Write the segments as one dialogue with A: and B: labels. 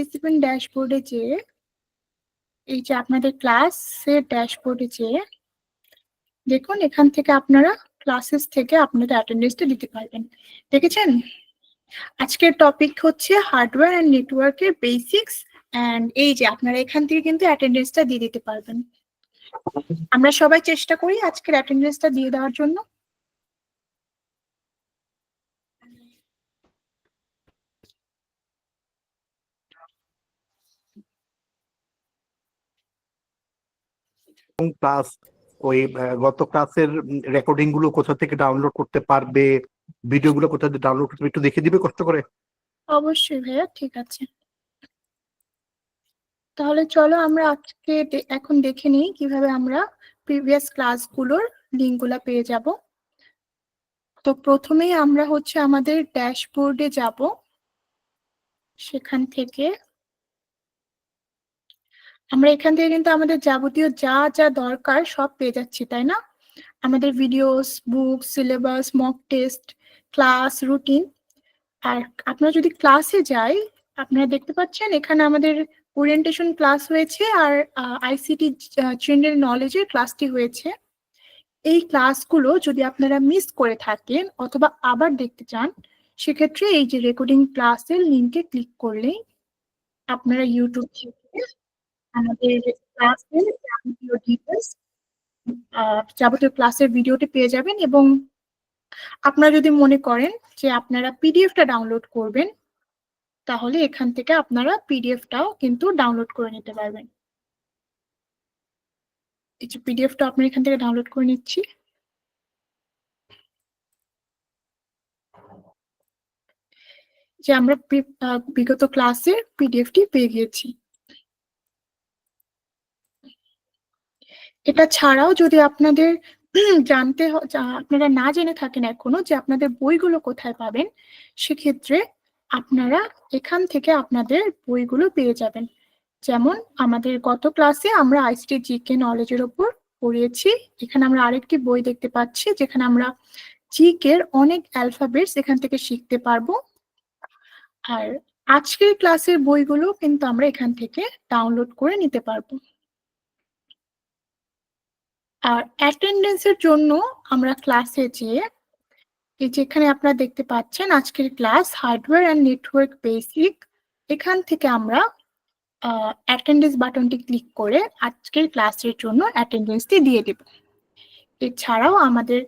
A: Participant ড্যাশবোর্ডে যে এই যে আপনাদের ক্লাসের ড্যাশবোর্ডে যে দেখুন, এখান থেকে আপনারা ক্লাসেস থেকে আপনাদের অ্যাটেন্ডেন্সটা দিতে পারবেন। দেখেছেন? আজকের টপিক হচ্ছে হার্ডওয়্যার অ্যান্ড নেটওয়ার্কের বেসিক্স, অ্যান্ড এই যে আপনারা এখান থেকে কিন্তু অ্যাটেন্ডেন্সটা দিয়ে দিতে পারবেন। আমরা সবাই চেষ্টা করি আজকের অ্যাটেন্ডেন্সটা দিয়ে দেওয়ার জন্য।
B: ক্লাস ওই গত ক্লাসের রেকর্ডিং গুলো কোথা থেকে ডাউনলোড করতে পারবে, ভিডিও গুলো কোথা থেকে ডাউনলোড করতে একটু দেখে দিবে কষ্ট করে?
A: অবশ্যই ভাইয়া, ঠিক আছে। তাহলে চলো আমরা আজকে এখন দেখে নিই কিভাবে আমরা প্রিভিয়াস ক্লাসগুলোর লিঙ্কগুলো পেয়ে যাব। তো প্রথমেই আমরা হচ্ছে আমাদের ড্যাশবোর্ডে যাব। সেখান থেকে আমরা এখান থেকে কিন্তু আমাদের যাবতীয় যা যা দরকার সব পেয়ে যাচ্ছি, তাই না? আমাদের videos, book, syllabus, mock test, class routine. আর আপনারা যদি ক্লাসে যাই, আপনারা দেখতে পাচ্ছেন এখানে আমাদের ওরিয়েন্টেশন ক্লাস হয়েছে আর আইসিটি জেনারেল নলেজের ক্লাসটি হয়েছে। এই ক্লাসগুলো যদি আপনারা মিস করে থাকেন অথবা আবার দেখতে চান, সেক্ষেত্রে এই যে রেকর্ডিং ক্লাসের লিঙ্কে ক্লিক করলেই আপনারা ইউটিউব থেকে আমাদের ক্লাসের যাবতীয় ডিটেলস, যাবতীয় ক্লাসের ভিডিওটি পেয়ে যাবেন। এবং আপনারা যদি মনে করেন যে আপনারা পিডিএফটা ডাউনলোড করবেন, তাহলে এখান থেকে আপনারা পিডিএফটাও কিন্তু ডাউনলোড করে নিতে পারবেন। এই যে পিডিএফটা আপনারা এখান থেকে ডাউনলোড করে নিচ্ছি। যে আমরা বিগত ক্লাসের পিডিএফটি পেয়ে গিয়েছি। এটা ছাড়াও যদি আপনাদের জানতে আপনারা না জেনে থাকেন এখনো যে আপনাদের বইগুলো কোথায় পাবেন, সেক্ষেত্রে আপনারা এখান থেকে আপনাদের বইগুলো পেয়ে যাবেন। যেমন আমাদের গত ক্লাসে আমরা আইসিটি জিকে নলেজের উপর পড়িয়েছি। এখানে আমরা আরেকটি বই দেখতে পাচ্ছি যেখানে আমরা জিকের অনেক অ্যালফাবেটস এখান থেকে শিখতে পারবো। আর আজকের ক্লাসের বইগুলো কিন্তু আমরা এখান থেকে ডাউনলোড করে নিতে পারবো। আর অ্যাটেন্ডেন্সের জন্য আমরা ক্লাসে যেয়ে এই যেখানে আপনারা দেখতে পাচ্ছেন আজকের class hardware and network basic, এখান থেকে আমরা অ্যাটেন্ডেন্স বাটনটি ক্লিক করে আজকের ক্লাসের জন্য অ্যাটেন্ডেন্সটি দিয়ে দেব। এছাড়াও আমাদের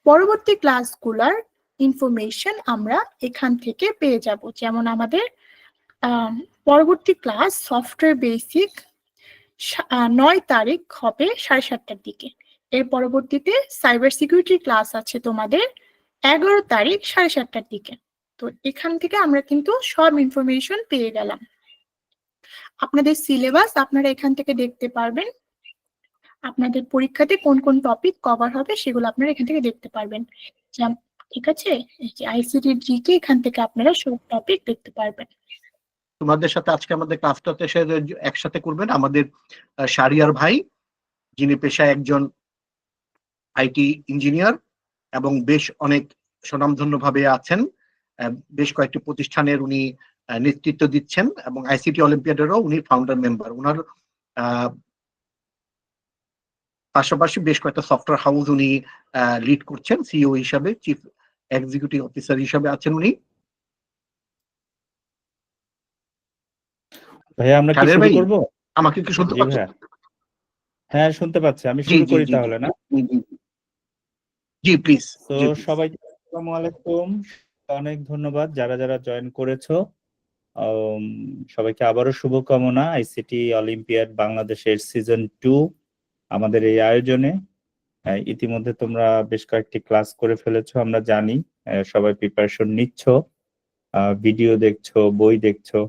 A: পরবর্তী ক্লাসগুলোর ইনফরমেশন আমরা এখান থেকে পেয়ে যাব। যেমন আমাদের পরবর্তী ক্লাস সফটওয়্যার বেসিক 9 তারিখ হবে 7:30টার দিকে। এর পরবর্তীতে সাইবার সিকিউরিটি ক্লাস আছে তোমাদের 11 তারিখ 7:30টার দিকে। তো এখান থেকে আমরা কিন্তু সব ইনফরমেশন পেয়ে গেলাম। আপনাদের সিলেবাস আপনারা এখান থেকে দেখতে পারবেন। আপনাদের পরীক্ষাতে কোন কোন টপিক কভার হবে সেগুলো আপনারা এখান থেকে দেখতে পারবেন। ঠিক আছে, আইসিটি জিকে এখান থেকে আপনারা সব টপিক দেখতে পারবেন।
B: তোমাদের সাথে আজকে আমাদের ক্লাসটাতে একসাথে করবেন আমাদের শারিয়ার ভাই, যিনি পেশায় একজন আইটি ইঞ্জিনিয়ার এবং বেশ অনেক স্বনামধন্য ভাবে আছেন। বেশ কয়েকটি প্রতিষ্ঠানের উনি নেতৃত্ব দিচ্ছেন এবং আইসিটি অলিম্পিয়াডেরও উনি ফাউন্ডার মেম্বার। ওনার পাশাপাশি বেশ কয়েকটা সফটওয়্যার হাউস উনি লিড করছেন, সিইও হিসাবে, চিফ এক্সিকিউটিভ অফিসার হিসাবে আছেন উনি।
C: ভাইয়া আমরা কি শুরু করব?
B: আমাকে কি শুনতে পাচ্ছেন?
C: হ্যাঁ শুনতে পাচ্ছি, আমি শুরু করি তাহলে না?
B: জি প্লিজ।
C: তো সবাইকে আসসালামু আলাইকুম, অনেক ধন্যবাদ যারা যারা জয়েন করেছো। সবাইকে আবারও শুভকামনা আইসিটি অলিম্পিয়াড বাংলাদেশের সিজন 2 আমাদের এই আয়োজনে। ইতিমধ্যে তোমরা বেশ কয়েকটি ক্লাস করে ফেলেছো, আমরা জানি। সবাই প্রিপারেশন নিচ্ছ, ভিডিও দেখছো, বই দেখছো।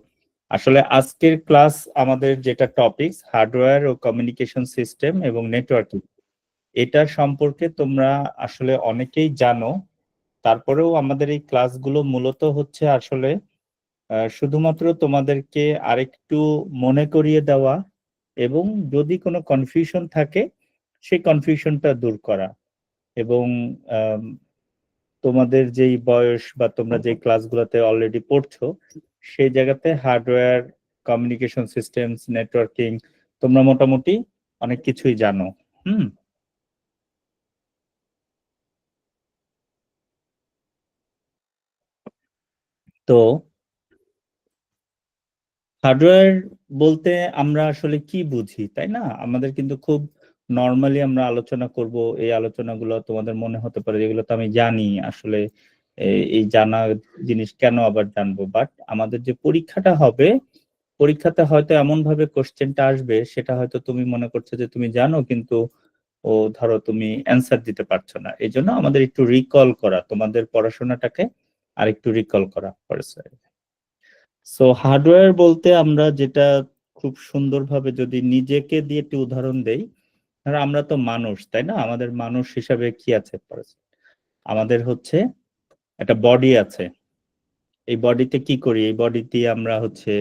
C: আসলে আজকের ক্লাস আমাদের যেটা টপিকস হার্ডওয়্যার ও কমিউনিকেশন সিস্টেম এবং নেটওয়ার্কিং, এটা সম্পর্কে তোমরা আসলে অনেকেই জানো। তারপরেও আমাদের এই ক্লাসগুলো মূলত হচ্ছে আসলে শুধুমাত্র তোমাদেরকে আরেকটু মনে করিয়ে দেওয়া এবং যদি কোনো কনফিউশন থাকে সেই কনফিউশনটা দূর করা। এবং তোমাদের যেই বয়স বা তোমরা যে ক্লাসগুলোতে অলরেডি পড়ছো সেই জায়গাতে হার্ডওয়্যার কমিউনিকেশন সিস্টেমস, নেটওয়ার্কিং, তোমরা মোটামুটি অনেক কিছুই জানো। তো হার্ডওয়্যার বলতে আমরা আসলে কি বুঝি, তাই না? আমাদের কিন্তু খুব নর্মালি আমরা আলোচনা করব, এই আলোচনাগুলো তোমাদের মনে হতে পারে যেগুলো তো আমি জানি আসলে, এই জানা জিনিস কেন আবার জানবো, বাট আমাদের যে পরীক্ষাটা হবে, পরীক্ষাতে হয়তো এমন ভাবে কোশ্চেনটা আসবে সেটা হয়তো তুমি মনে করছো যে তুমি জানো, কিন্তু ধরো তুমি অ্যান্সার দিতে পারছো না। এই জন্য আমাদের একটু রিকল করা, তোমাদের পড়াশোনাটাকে আর একটু রিকল করা। সো হার্ডওয়্যার বলতে আমরা যেটা খুব সুন্দরভাবে যদি নিজেকে দিয়ে একটি উদাহরণ দেই, ধরো আমরা তো মানুষ, তাই না? আমাদের মানুষ হিসাবে কি আছে? আমাদের হচ্ছে একটা বডি আছে। এই বডিতে কি করি? এই বডি দিয়ে আমরা হচ্ছে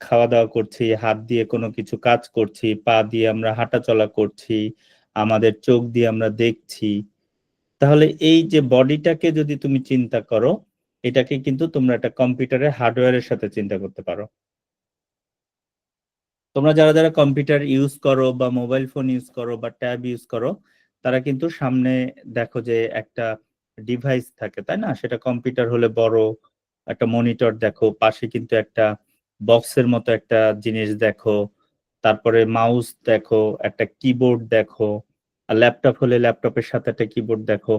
C: খাওয়া দাওয়া করছি, হাত দিয়ে কোনো কিছু কাজ করছি, পা দিয়ে আমরা হাঁটা চলা করছি, আমাদের চোখ দিয়ে আমরা দেখছি। তাহলে এই যে বডিটাকে যদি তুমি চিন্তা করো, এটাকে কিন্তু তোমরা একটা কম্পিউটারের হার্ডওয়্যারের সাথে চিন্তা করতে পারো। তোমরা যারা যারা কম্পিউটার ইউজ করো বা মোবাইল ফোন ইউজ করো বা ট্যাব ইউজ করো, তারা কিন্তু সামনে দেখো যে একটা ডিভাইস থাকে, তাই না? সেটা কম্পিউটার হলে বড় একটা মনিটর দেখো, পাশে কিন্তু একটা বক্সের মতো একটা জিনিস দেখো, তারপরে মাউস দেখো, একটা কিবোর্ড দেখো, আর ল্যাপটপ হলে ল্যাপটপের সাথে একটা কিবোর্ড দেখো।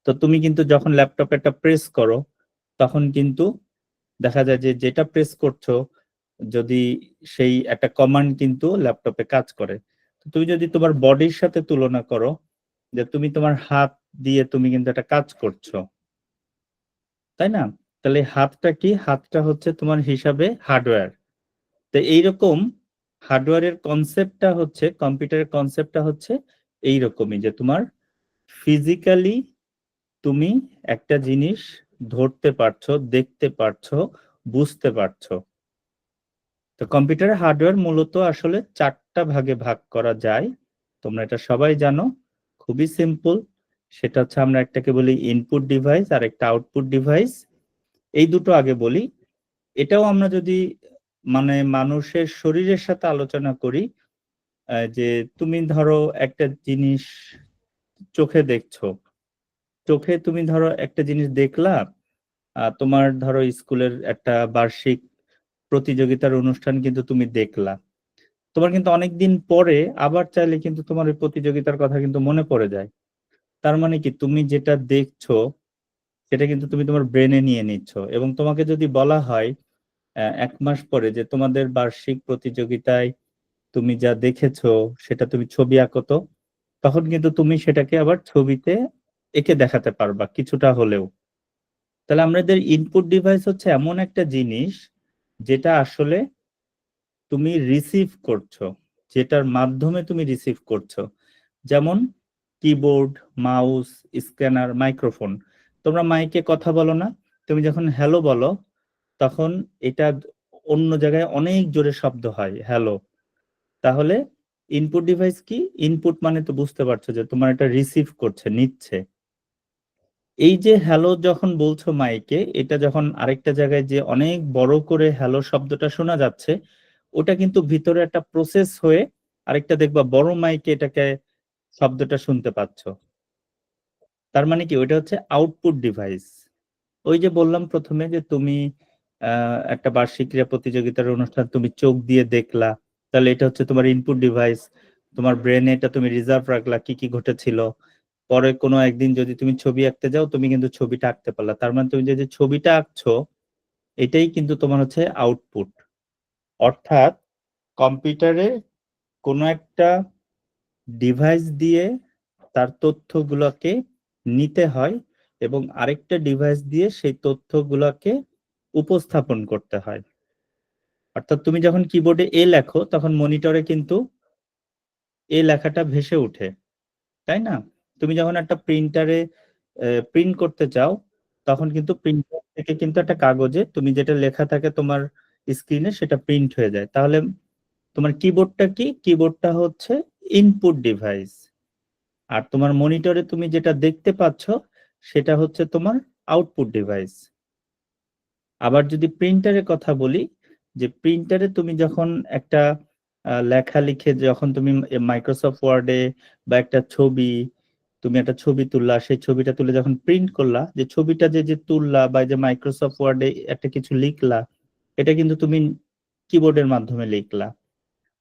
C: তো তুমি কিন্তু যখন ল্যাপটপে একটা প্রেস করো, তখন কিন্তু দেখা যায় যে যেটা প্রেস করছো, যদি সেই একটা কমান্ড কিন্তু ল্যাপটপে কাজ করে। তো তুমি যদি তোমার বডির সাথে তুলনা করো, যে তুমি তোমার হাত দিয়ে তুমি কিন্তু একটা কাজ করছো, তাই না? তাহলে হাতটা কি? হাতটা হচ্ছে তোমার হিসাবে হার্ডওয়্যার। তো এইরকম হার্ডওয়্যারের কনসেপ্টটা হচ্ছে, কম্পিউটারের কনসেপ্টটা হচ্ছে এইরকমই, যে তোমার ফিজিক্যালি তুমি একটা জিনিস ধরতে পারছো, দেখতে পারছো, বুঝতে পারছো। তো কম্পিউটারের হার্ডওয়্যার মূলত আসলে 4টা ভাগে ভাগ করা যায়, তোমরা এটা সবাই জানো, খুবই সিম্পল। সেটা হচ্ছে আমরা একটাকে বলি ইনপুট ডিভাইস আর একটা আউটপুট ডিভাইস। এই দুটো আগে বলি। এটাও আমরা যদি মানে মানুষের শরীরের সাথে আলোচনা করি, যে তুমি ধরো একটা জিনিস চোখে দেখছো, চোখে তুমি ধরো একটা জিনিস দেখলা, তোমার ধরো স্কুলের একটা বার্ষিক প্রতিযোগিতার অনুষ্ঠান কিন্তু তুমি দেখলা, তোমার কিন্তু অনেকদিন পরে আবার চাইলে কিন্তু তোমার ওই প্রতিযোগিতার কথা কিন্তু মনে পড়ে যায়। তার মানে কি, তুমি যেটা দেখছো সেটা কিন্তু তুমি তোমার ব্রেনে নিয়ে নিচ্ছ, এবং তোমাকে যদি বলা হয় 1 মাস পরে যে তোমাদের বার্ষিক প্রতিযোগিতায় তুমি যা দেখেছো সেটা তুমি ছবি আঁকো, তো তখন কিন্তু তুমি সেটাকে আবার ছবিতে এঁকে দেখাতে পারবা কিছুটা হলেও। তাহলে আমাদের ইনপুট ডিভাইস হচ্ছে এমন একটা জিনিস যেটা আসলে তুমি রিসিভ করছো, যেটার মাধ্যমে তুমি রিসিভ করছো। যেমন কিবোর্ড, মাউস, স্ক্যানার, মাইক্রোফোন। তোমরা মাইকে কথা বলো না, তুমি যখন হ্যালো বলো, তখন এটা অন্য জায়গায় অনেক জোরে শব্দ হয়, হ্যালো। তাহলে ইনপুট ডিভাইস কি? ইনপুট মানে তো বুঝতে পারছো যে তোমার এটা রিসিভ করছে, নিচ্ছে। এই যে হ্যালো যখন বলছো মাইকে, এটা যখন আরেকটা জায়গায় যে অনেক বড় করে হ্যালো শব্দটা শোনা যাচ্ছে, ওটা কিন্তু ভিতরে একটা প্রসেস হয়ে আরেকটা দেখবা বড় মাইকে এটাকে শব্দটা শুনতে পাচ্ছ। তার মানে কি, ওইটা হচ্ছে আউটপুট ডিভাইস। ওই যে বললাম প্রথমে যে তুমি একটা বার্ষিক ক্রীড়া প্রতিযোগিতার অনুষ্ঠান তুমি চোখ দিয়ে দেখলা, তাহলে এটা হচ্ছে তোমার ইনপুট ডিভাইস। তোমার ব্রেনে এটা তুমি রিজার্ভ রাখলা কি কি ঘটেছিল। পরে কোনো একদিন যদি তুমি ছবি আঁকতে যাও, তুমি কিন্তু ছবিটা আঁকতে পারলা, তার মানে তুমি যে ছবিটা আঁকছো এটাই কিন্তু তোমার হচ্ছে আউটপুট। অর্থাৎ কম্পিউটারে কোনো একটা ডিভাইস দিয়ে তার তথ্যগুলোকে নিতে হয়, এবং আরেকটা ডিভাইস দিয়ে সেই তথ্যগুলোকে উপস্থাপন করতে হয়। অর্থাৎ তুমি যখন কিবোর্ডে এ লেখো, তখন মনিটরে কিন্তু এ লেখাটা ভেসে ওঠে, তাই না? তুমি যখন একটা প্রিন্টারে প্রিন্ট করতে চাও, তখন কিন্তু প্রিন্টার থেকে কিন্তু একটা কাগজে তুমি যেটা লেখা থাকে তোমার স্ক্রিনে সেটা প্রিন্ট হয়ে যায়। তাহলে তোমার কিবোর্ডটা কি? কিবোর্ডটা হচ্ছে ইনপুট ডিভাইস। আর তোমার মনিটরে তুমি যেটা দেখতে পাচ্ছ সেটা হচ্ছে তোমার আউটপুট ডিভাইস। আবার যদি প্রিন্টারের কথা বলি, যে প্রিন্টারে তুমি যখন একটা লেখা লিখে যখন তুমি মাইক্রোসফট ওয়ার্ডে বা একটা ছবি, তুমি একটা ছবি তুললা, সেই ছবিটা তুলে যখন প্রিন্ট করলা, যে ছবিটা যে তুললা বা যে মাইক্রোসফট ওয়ার্ডে একটা কিছু লিখলা, এটা কিন্তু তুমি কিবোর্ডের মাধ্যমে লিখলা।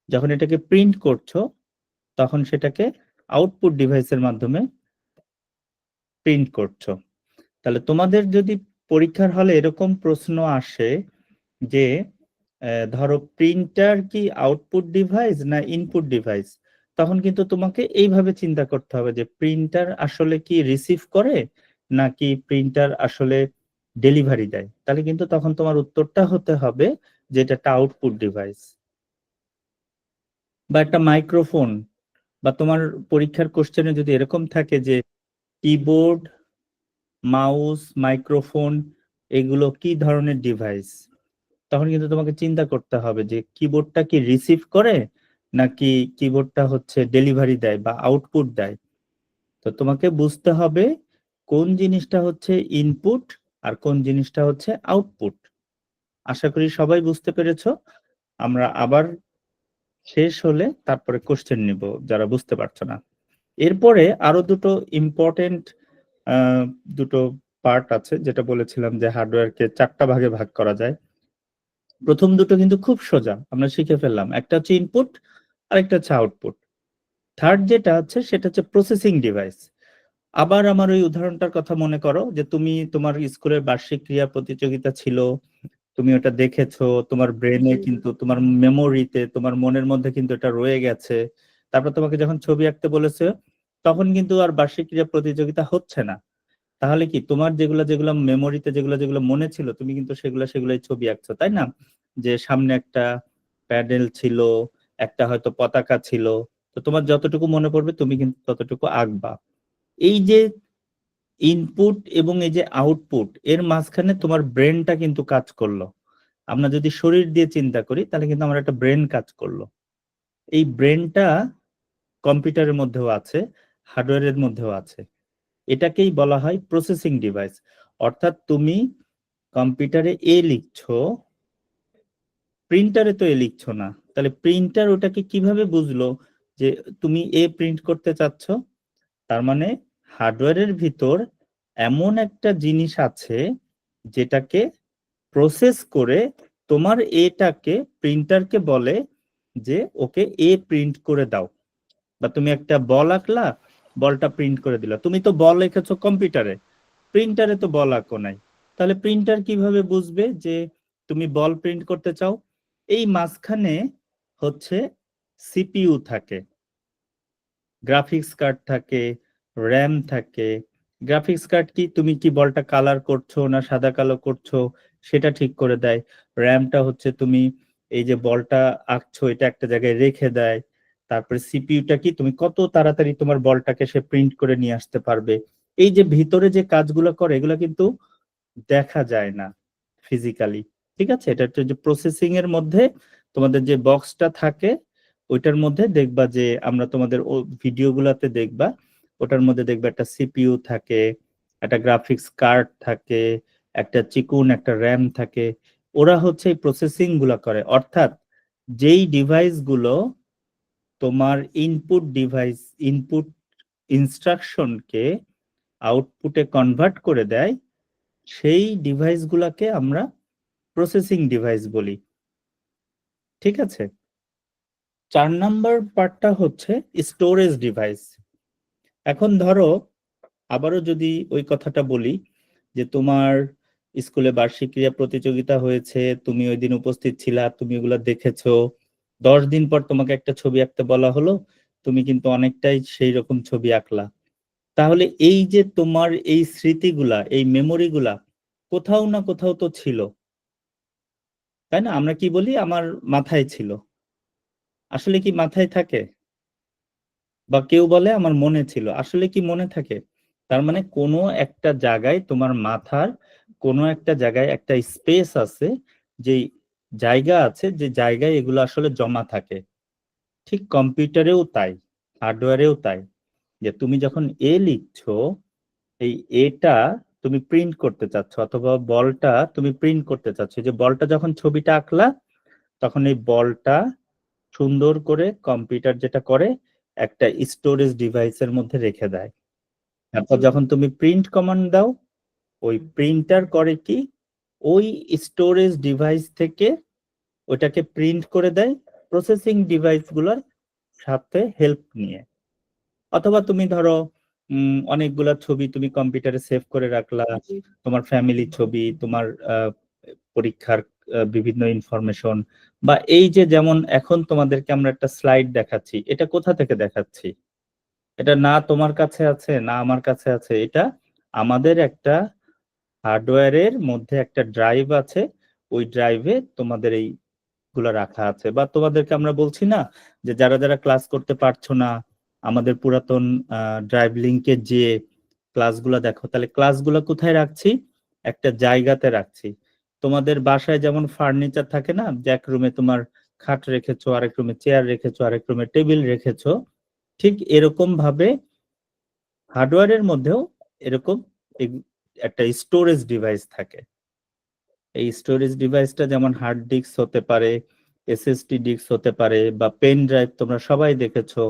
C: যখন এটাকে প্রিন্ট করছো তখন সেটাকে আউটপুট ডিভাইসের মাধ্যমে প্রিন্ট করছো। তাহলে তোমাদের যদি পরীক্ষার হলে এরকম প্রশ্ন আসে যে ধরো প্রিন্টার কি আউটপুট ডিভাইস না ইনপুট ডিভাইস, তখন কিন্তু তোমাকে এইভাবে চিন্তা করতে হবে যে প্রিন্টার আসলে কি রিসিভ করে নাকি প্রিন্টার আসলে ডেলিভারি দেয়। তাহলে কিন্তু তখন তোমার উত্তরটা হতে হবে যে এটা একটা আউটপুট ডিভাইস। বা একটা মাইক্রোফোন, বা তোমার পরীক্ষার কোশ্চেনে যদি এরকম থাকে যে কিবোর্ড, মাউস, মাইক্রোফোন এগুলো কি ধরনের ডিভাইস, তখন কিন্তু তোমাকে চিন্তা করতে হবে যে কিবোর্ডটা কি রিসিভ করে নাকি কিবোর্ডটা হচ্ছে ডেলিভারি দেয় বা আউটপুট দেয়। তো তোমাকে বুঝতে হবে কোন জিনিসটা হচ্ছে ইনপুট আর কোন জিনিসটা হচ্ছে আউটপুট। আশা করি সবাই বুঝতে পেরেছো। আমরা আবার শেষ হলে তারপরে কোশ্চেন নিব যারা বুঝতে পারছো না। এরপরে আরো দুটো ইম্পর্টেন্ট দুটো পার্ট আছে, যেটা বলেছিলাম যে হার্ডওয়্যারকে 4টা ভাগে ভাগ করা যায়। প্রথম দুটো কিন্তু খুব সোজা, আমরা শিখে ফেললাম, একটা হচ্ছে ইনপুট আর একটা হচ্ছে আউটপুট। থার্ড যেটা হচ্ছে সেটা হচ্ছে প্রসেসিং ডিভাইস। আবার আমার ওই উদাহরণটার কথা মনে করো যে তুমি তোমার স্কুলের বার্ষিক ক্রীড়া প্রতিযোগিতা ছিল, তুমি ওটা দেখেছো, তোমার ব্রেনে কিন্তু তোমার মেমোরিতে তোমার মনের মধ্যে কিন্তু এটা রয়ে গেছে। তারপর তোমাকে যখন ছবি আঁকতে বলেছে তখন কিন্তু আর বার্ষিক ক্রীড়া প্রতিযোগিতা হচ্ছে না। তাহলে কি তোমার যেগুলো যেগুলো মেমোরিতে যেগুলো যেগুলো মনে ছিল তুমি কিন্তু সেগুলাই ছবি আঁকছো, তাই না? যে সামনে একটা প্যাডেল ছিল, একটা হয়তো পতাকা ছিল, তো তোমার যতটুকু মনে পড়বে তুমি কিন্তু ততটুকু আঁকবা। এই যে ইনপুট এবং এই যে আউটপুট, এর মাঝখানে তোমার ব্রেনটা কিন্তু কাজ করলো। আমরা যদি শরীর দিয়ে চিন্তা করি তাহলে কিন্তু আমার একটা ব্রেন কাজ করলো। এই ব্রেনটা কম্পিউটারের মধ্যেও আছে, হার্ডওয়্যারের মধ্যেও আছে। এটাকেই বলা হয় প্রসেসিং ডিভাইস। অর্থাৎ তুমি কম্পিউটারে এ লিখছো, প্রিন্টারে তো এ লিখছো না, তাহলে প্রিন্টার ওটাকে কিভাবে বুঝলো যে তুমি এ প্রিন্ট করতে চাচ্ছ? তার মানে হার্ডওয়্যারের ভিতর এমন একটা জিনিস আছে যেটাকে প্রসেস করে তোমার এটাকে প্রিন্টারকে বলে যে ওকে এ প্রিন্ট করে দাও। বা তুমি একটা বল আঁকলা, বলটা প্রিন্ট করে দিলা, তুমি তো বল লিখেছো কম্পিউটারে, প্রিন্টারে তো বল আঁকো নাই, তাহলে প্রিন্টার কিভাবে বুঝবে যে তুমি বল প্রিন্ট করতে চাও? এই মাঝখানে হচ্ছে সিপিইউ থাকে, গ্রাফিক্স কার্ড থাকে, র্যাম থাকে। গ্রাফিক্স কার্ড কি তুমি কি বলটা কালার করছো না সাদা কালো করছো সেটা ঠিক করে দেয়। র্যামটা হচ্ছে তুমি এই যে বলটা আঁকছো এটা একটা জায়গায় রেখে দেয়। তারপরে সিপিইউটা কি তুমি কত তাড়াতাড়ি তোমার বলটাকে সে প্রিন্ট করে নিয়ে আসতে পারবে। এই যে ভিতরে যে কাজগুলো করে এগুলো কিন্তু দেখা যায় না ফিজিক্যালি। ঠিক আছে, এটা হচ্ছে যে প্রসেসিং এর মধ্যে তোমাদের যে বক্সটা থাকে ওইটার মধ্যে দেখবা যে আমরা তোমাদের ভিডিও গুলাতে দেখবা ওটার মধ্যে দেখবা একটা সিপিইউ থাকে, একটা গ্রাফিক্স কার্ড থাকে, একটা চিকুন একটা র্যাম থাকে। ওরা হচ্ছে এই প্রসেসিং গুলা করে। অর্থাৎ যেই ডিভাইস গুলো তোমার ইনপুট ইনস্ট্রাকশনকে আউটপুটে কনভার্ট করে দেয়, সেই ডিভাইস গুলাকে আমরা প্রসেসিং ডিভাইস বলি। ঠিক আছে, 4 নাম্বার পার্টটা হচ্ছে স্টোরেজ ডিভাইস। এখন ধরো আবারও যদি ওই কথাটা বলি যে তোমার স্কুলে বার্ষিক ক্রীড়া প্রতিযোগিতা হয়েছে, তুমি ওই দিন উপস্থিত ছিলা, তুমি ওগুলা দেখেছো, 10 দিন পর তোমাকে একটা ছবি আঁকতে বলা হলো, তুমি কিন্তু অনেকটাই সেই রকম ছবি আঁকলা। তাহলে এই যে তোমার এই স্মৃতিগুলা, এই মেমোরিগুলা কোথাও না কোথাও তো ছিল, তাই না? আমরা কি বলি আমার মাথায় ছিল, আসলে কি মাথায় থাকে? বা কেউ বলে আমার মনে ছিল, আসলে কি মনে থাকে? তার মানে কোনো একটা জায়গায় তোমার মাথার কোনো একটা জায়গায় একটা স্পেস আছে, যে জায়গা আছে যে জায়গায় এগুলো আসলে জমা থাকে। ঠিক কম্পিউটারেও তাই, হার্ডওয়্যারেও তাই, যে তুমি যখন এ লিখছো, এই এটা তুমি প্রিন্ট করতে চাচ্ছ অথবা বলটা তুমি প্রিন্ট করতে চাচ্ছ, যে বলটা যখন ছবিটা আঁকলা তখন এই বলটা সুন্দর করে কম্পিউটার যেটা করে একটা স্টোরেজ ডিভাইসের মধ্যে রেখে দেয়। তারপর যখন তুমি প্রিন্ট কমান্ড দাও, ওই প্রিন্টার করে কি ওই স্টোরেজ ডিভাইস থেকে ওটাকে প্রিন্ট করে দেয় প্রসেসিং ডিভাইস গুলোর সাথে হেল্প নিয়ে। অথবা তুমি ধরো অনেকগুলা ছবি তুমি কম্পিউটারে সেভ করে রাখলা, তোমার ফ্যামিলি ছবি, তোমার পরীক্ষার বিভিন্ন ইনফরমেশন, বা এই যে যেমন এখন তোমাদেরকে আমরা একটা স্লাইড দেখাচ্ছি, এটা কোথা থেকে দেখাচ্ছি? এটা না তোমার কাছে আছে না আমার কাছে আছে, এটা আমাদের একটা হার্ডওয়্যারের মধ্যে একটা ড্রাইভ আছে, ওই ড্রাইভে তোমাদের এই গুলা রাখা আছে। বা তোমাদেরকে আমরা বলছি না যে যারা যারা ক্লাস করতে পারছো না আমাদের পুরাতন ড্রাইভ লিংকে যে ক্লাসগুলো দেখো, তাহলে ক্লাসগুলো কোথায় রাখছি? একটা জায়গাতে রাখছি। তোমাদের বাসায় যেমন ফার্নিচার থাকে না, যে এক রুমে তোমার খাট রেখেছো, আরেক রুমে চেয়ার রেখেছো, আরেক রুমে টেবিল রেখেছো, ঠিক এরকম ভাবে হার্ডওয়্যারের মধ্যেও এরকম একটা স্টোরেজ ডিভাইস থাকে। এই স্টোরেজ ডিভাইসটা যেমন হার্ড ডিস্ক হতে পারে, এসএসডি ডিস্ক হতে পারে, বা পেন ড্রাইভ তোমরা সবাই দেখেছো,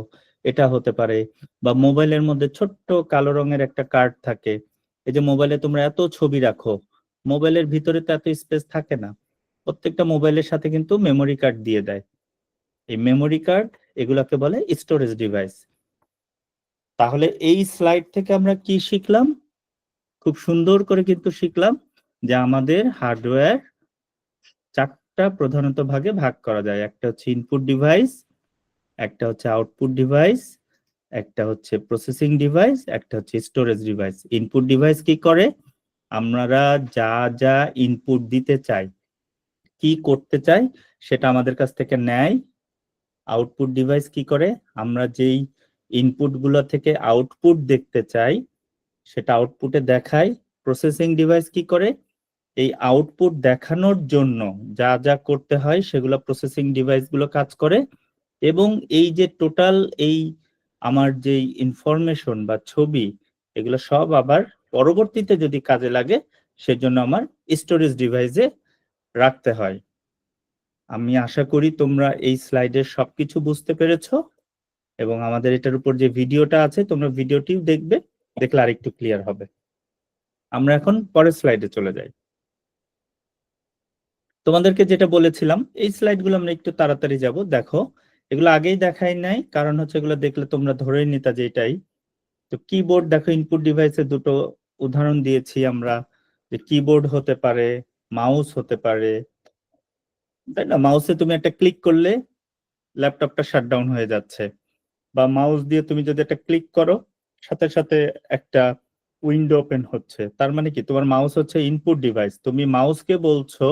C: এটা হতে পারে। বা মোবাইলের মধ্যে ছোট্ট কালো রঙের একটা কার্ড থাকে। এই যে মোবাইলে তোমরা এত ছবি রাখো, মোবাইলের ভিতরে তো এত স্পেস থাকে না, প্রত্যেকটা মোবাইলের সাথে কিন্তু মেমোরি কার্ড দিয়ে দেয়। এই মেমোরি কার্ড এগুলাকে বলে স্টোরেজ ডিভাইস। তাহলে এই স্লাইড থেকে আমরা কি শিখলাম? খুব সুন্দর করে কিন্তু শিখলাম যে আমাদের হার্ডওয়্যার চারটা প্রধানত ভাগে ভাগ করা যায়। একটা হচ্ছে ইনপুট ডিভাইস, একটা হচ্ছে আউটপুট ডিভাইস, একটা হচ্ছে প্রসেসিং ডিভাইস, একটা হচ্ছে স্টোরেজ ডিভাইস। ইনপুট ডিভাইস কি করে? আমরা যা যা ইনপুট দিতে চাই, কি করতে চাই, সেটা আমাদের কাছ থেকে নেয়। আউটপুট ডিভাইস কি করে? আমরা যেই ইনপুট গুলো থেকে আউটপুট দেখতে চাই সেটা আউটপুটে দেখায়। প্রসেসিং ডিভাইস কি করে? এই আউটপুট দেখানোর জন্য যা যা করতে হয় সেগুলো প্রসেসিং ডিভাইস গুলো কাজ করে। এবং এই যে টোটাল এই আমার যে ইনফরমেশন বা ছবি, এগুলো সব আবার পরবর্তীতে যদি কাজে লাগে সেজন্য আমার স্টোরেজ ডিভাইসে রাখতে হয়। আমি আশা করি তোমরা এই স্লাইডের সবকিছু বুঝতে পেরেছো, এবং আমাদের এটার উপর যে ভিডিওটা আছে তোমরা ভিডিওটিও দেখবে, দেখলে আরেকটু ক্লিয়ার হবে। আমরা এখন পরের স্লাইডে চলে যাই। তোমাদেরকে যেটা বলেছিলাম এই স্লাইডগুলো আমরা একটু তাড়াতাড়ি যাব। দেখো, এগুলো আগেই দেখাই নাই, কারণ হচ্ছে এগুলো দেখলে তোমরা ধরেই নিতা যে এটাই। তো কিবোর্ড দেখো, ইনপুট ডিভাইসে দুটো উদাহরণ দিয়েছি আমরা, যে কিবোর্ড হতে পারে, মাউস হতে পারে, তাই না? মাউসে তুমি একটা ক্লিক করলে ল্যাপটপটা শাটডাউন হয়ে যাচ্ছে, বা মাউস দিয়ে তুমি যদি একটা ক্লিক করো সাথে সাথে একটা উইন্ডো ওপেন হচ্ছে। তার মানে কি? তোমার মাউস হচ্ছে ইনপুট ডিভাইস, তুমি মাউসকে বলছো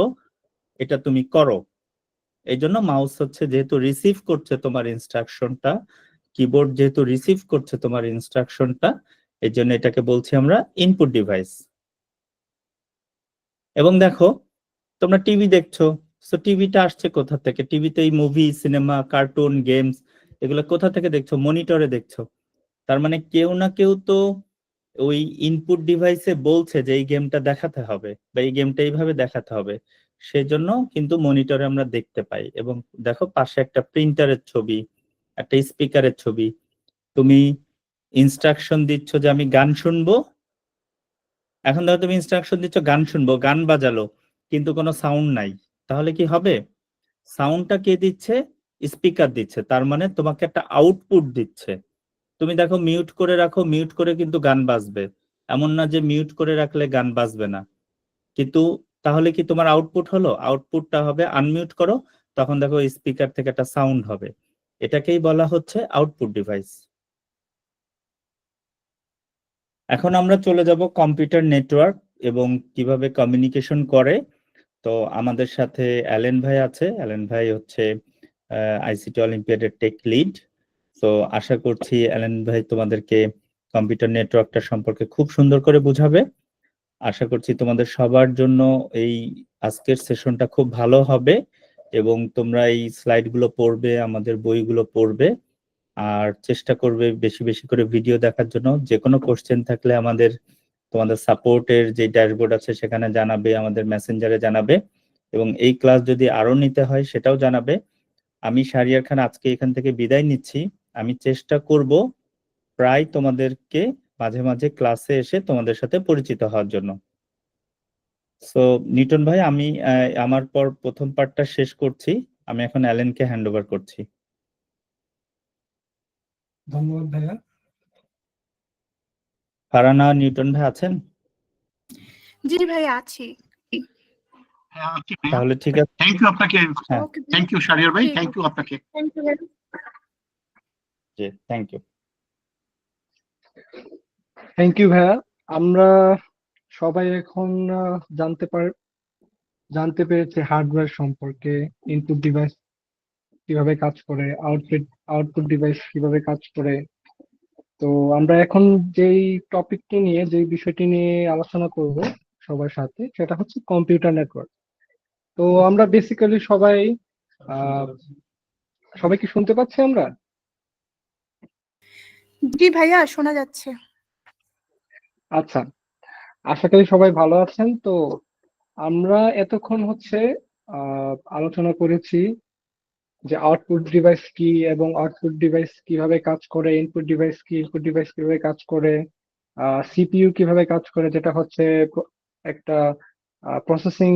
C: এটা তুমি করো। এই জন্য মাউস হচ্ছে যেহেতু রিসিভ করছে তোমার ইনস্ট্রাকশনটা, কিবোর্ড যেহেতু রিসিভ করছে তোমার ইনস্ট্রাকশনটা, এই জন্য এটাকে বলছি আমরা ইনপুট ডিভাইস। এবং দেখো, তোমরা টিভি দেখছো, তো টিভিটা আসছে কোথা থেকে? টিভিতে এই মুভি, সিনেমা, কার্টুন, গেমস, এগুলো কোথা থেকে দেখছো? মনিটরে দেখছো। তার মানে কেউ না কেউ তো ওই ইনপুট ডিভাইসে বলছে যে এই গেমটা দেখাতে হবে বা এই গেমটা এইভাবে দেখাতে হবে, সেজন্য কিন্তু মনিটরে আমরা দেখতে পাই। এবং দেখো পাশে একটা প্রিন্টারের ছবি, একটা স্পিকারের ছবি। তুমি ইনস্ট্রাকশন দিচ্ছ যে আমি গান শুনবো, এখন ধরো তুমি ইনস্ট্রাকশন দিচ্ছ গান শুনবো, গান বাজালো, কিন্তু কোনো সাউন্ড নাই, তাহলে কি হবে? সাউন্ডটা কে দিচ্ছে? স্পিকার দিচ্ছে, তার মানে তোমাকে একটা আউটপুট দিচ্ছে। তুমি দেখো মিউট করে রাখো, মিউট করে কিন্তু গান বাজবে, এমন না যে মিউট করে রাখলে গান বাজবে না। কিন্তু তাহলে কি তোমার আউটপুট হলো? আউটপুটটা হবে আনমিউট করো, তখন দেখো স্পিকার থেকে একটা সাউন্ড হবে। এটাকেই বলা হচ্ছে আউটপুট ডিভাইস। এখন আমরা চলে যাব কম্পিউটার নেটওয়ার্ক এবং কিভাবে কমিউনিকেশন করে। তো আমাদের সাথে অ্যালেন ভাই আছে। অ্যালেন ভাই হচ্ছে আইসিটি অলিম্পিয়াডের টেক লিড। তো আশা করছি অ্যালেন ভাই তোমাদেরকে কম্পিউটার নেটওয়ার্কটা সম্পর্কে খুব সুন্দর করে বুঝাবে। আশা করছি তোমাদের সবার জন্য এই আজকের সেশনটা খুব ভালো হবে, এবং তোমরা এই স্লাইডগুলো পড়বে, আমাদের বইগুলো পড়বে, আর চেষ্টা করবে বেশি বেশি করে ভিডিও দেখার জন্য। যে কোনো কোশ্চেন থাকলে আমাদের তোমাদের সাপোর্টের যে ড্যাশবোর্ড আছে সেখানে জানাবে, আমাদের মেসেঞ্জারে জানাবে। এবং এই ক্লাস যদি আরো নিতে হয় সেটাও জানাবে। আমি শাহরিয়ার খান আজকে এখান থেকে বিদায় নিচ্ছি। আমি চেষ্টা করব প্রায় তোমাদেরকে মাঝে মাঝে ক্লাসে এসে তোমাদের সাথে পরিচিত হওয়ার জন্য। সো নিউটন ভাই, আমি আমার পর প্রথম পার্টটা শেষ করছি। আমি এখন অ্যালেনকে হ্যান্ড ওভার করছি।
D: ধন্যবাদ ভাইয়া।
C: ফারানা, নিউটন ভাই আছেন?
A: জি ভাই আছি।
B: হ্যাঁ,
C: তাহলে ঠিক আছে।
B: থ্যাংক ইউ আপনাকে,
C: হ্যাঁ,
A: ওকে
B: থ্যাংক ইউ শাহরিয়ার ভাই, থ্যাংক ইউ আপনাকে।
A: Thank you.
C: জি, থ্যাংক ইউ।
D: থ্যাংক ইউ ভাইয়া। আমরা সবাই এখন জানতে পেরেছি হার্ডওয়্যার সম্পর্কে, ইনপুট ডিভাইস কিভাবে কাজ করে, আউটপুট ডিভাইস কিভাবে কাজ করে। তো আমরা এখন যেই বিষয়টি নিয়ে আলোচনা করব সবার সাথে, সেটা হচ্ছে কম্পিউটার নেটওয়ার্ক। তো আমরা বেসিক্যালি সবাই কি শুনতে পাচ্ছি আমরা?
A: জি ভাইয়া শোনা যাচ্ছে।
D: আচ্ছা, আশা করি সবাই ভালো আছেন। তো আমরা এতক্ষণ আলোচনা করেছি যে আউটপুট ডিভাইস কি এবং আউটপুট ডিভাইস কিভাবে কাজ করে, ইনপুট ডিভাইস কি, ইনপুট ডিভাইস কিভাবে কাজ করে, সিপিইউ কিভাবে কাজ করে, যেটা হচ্ছে একটা প্রসেসিং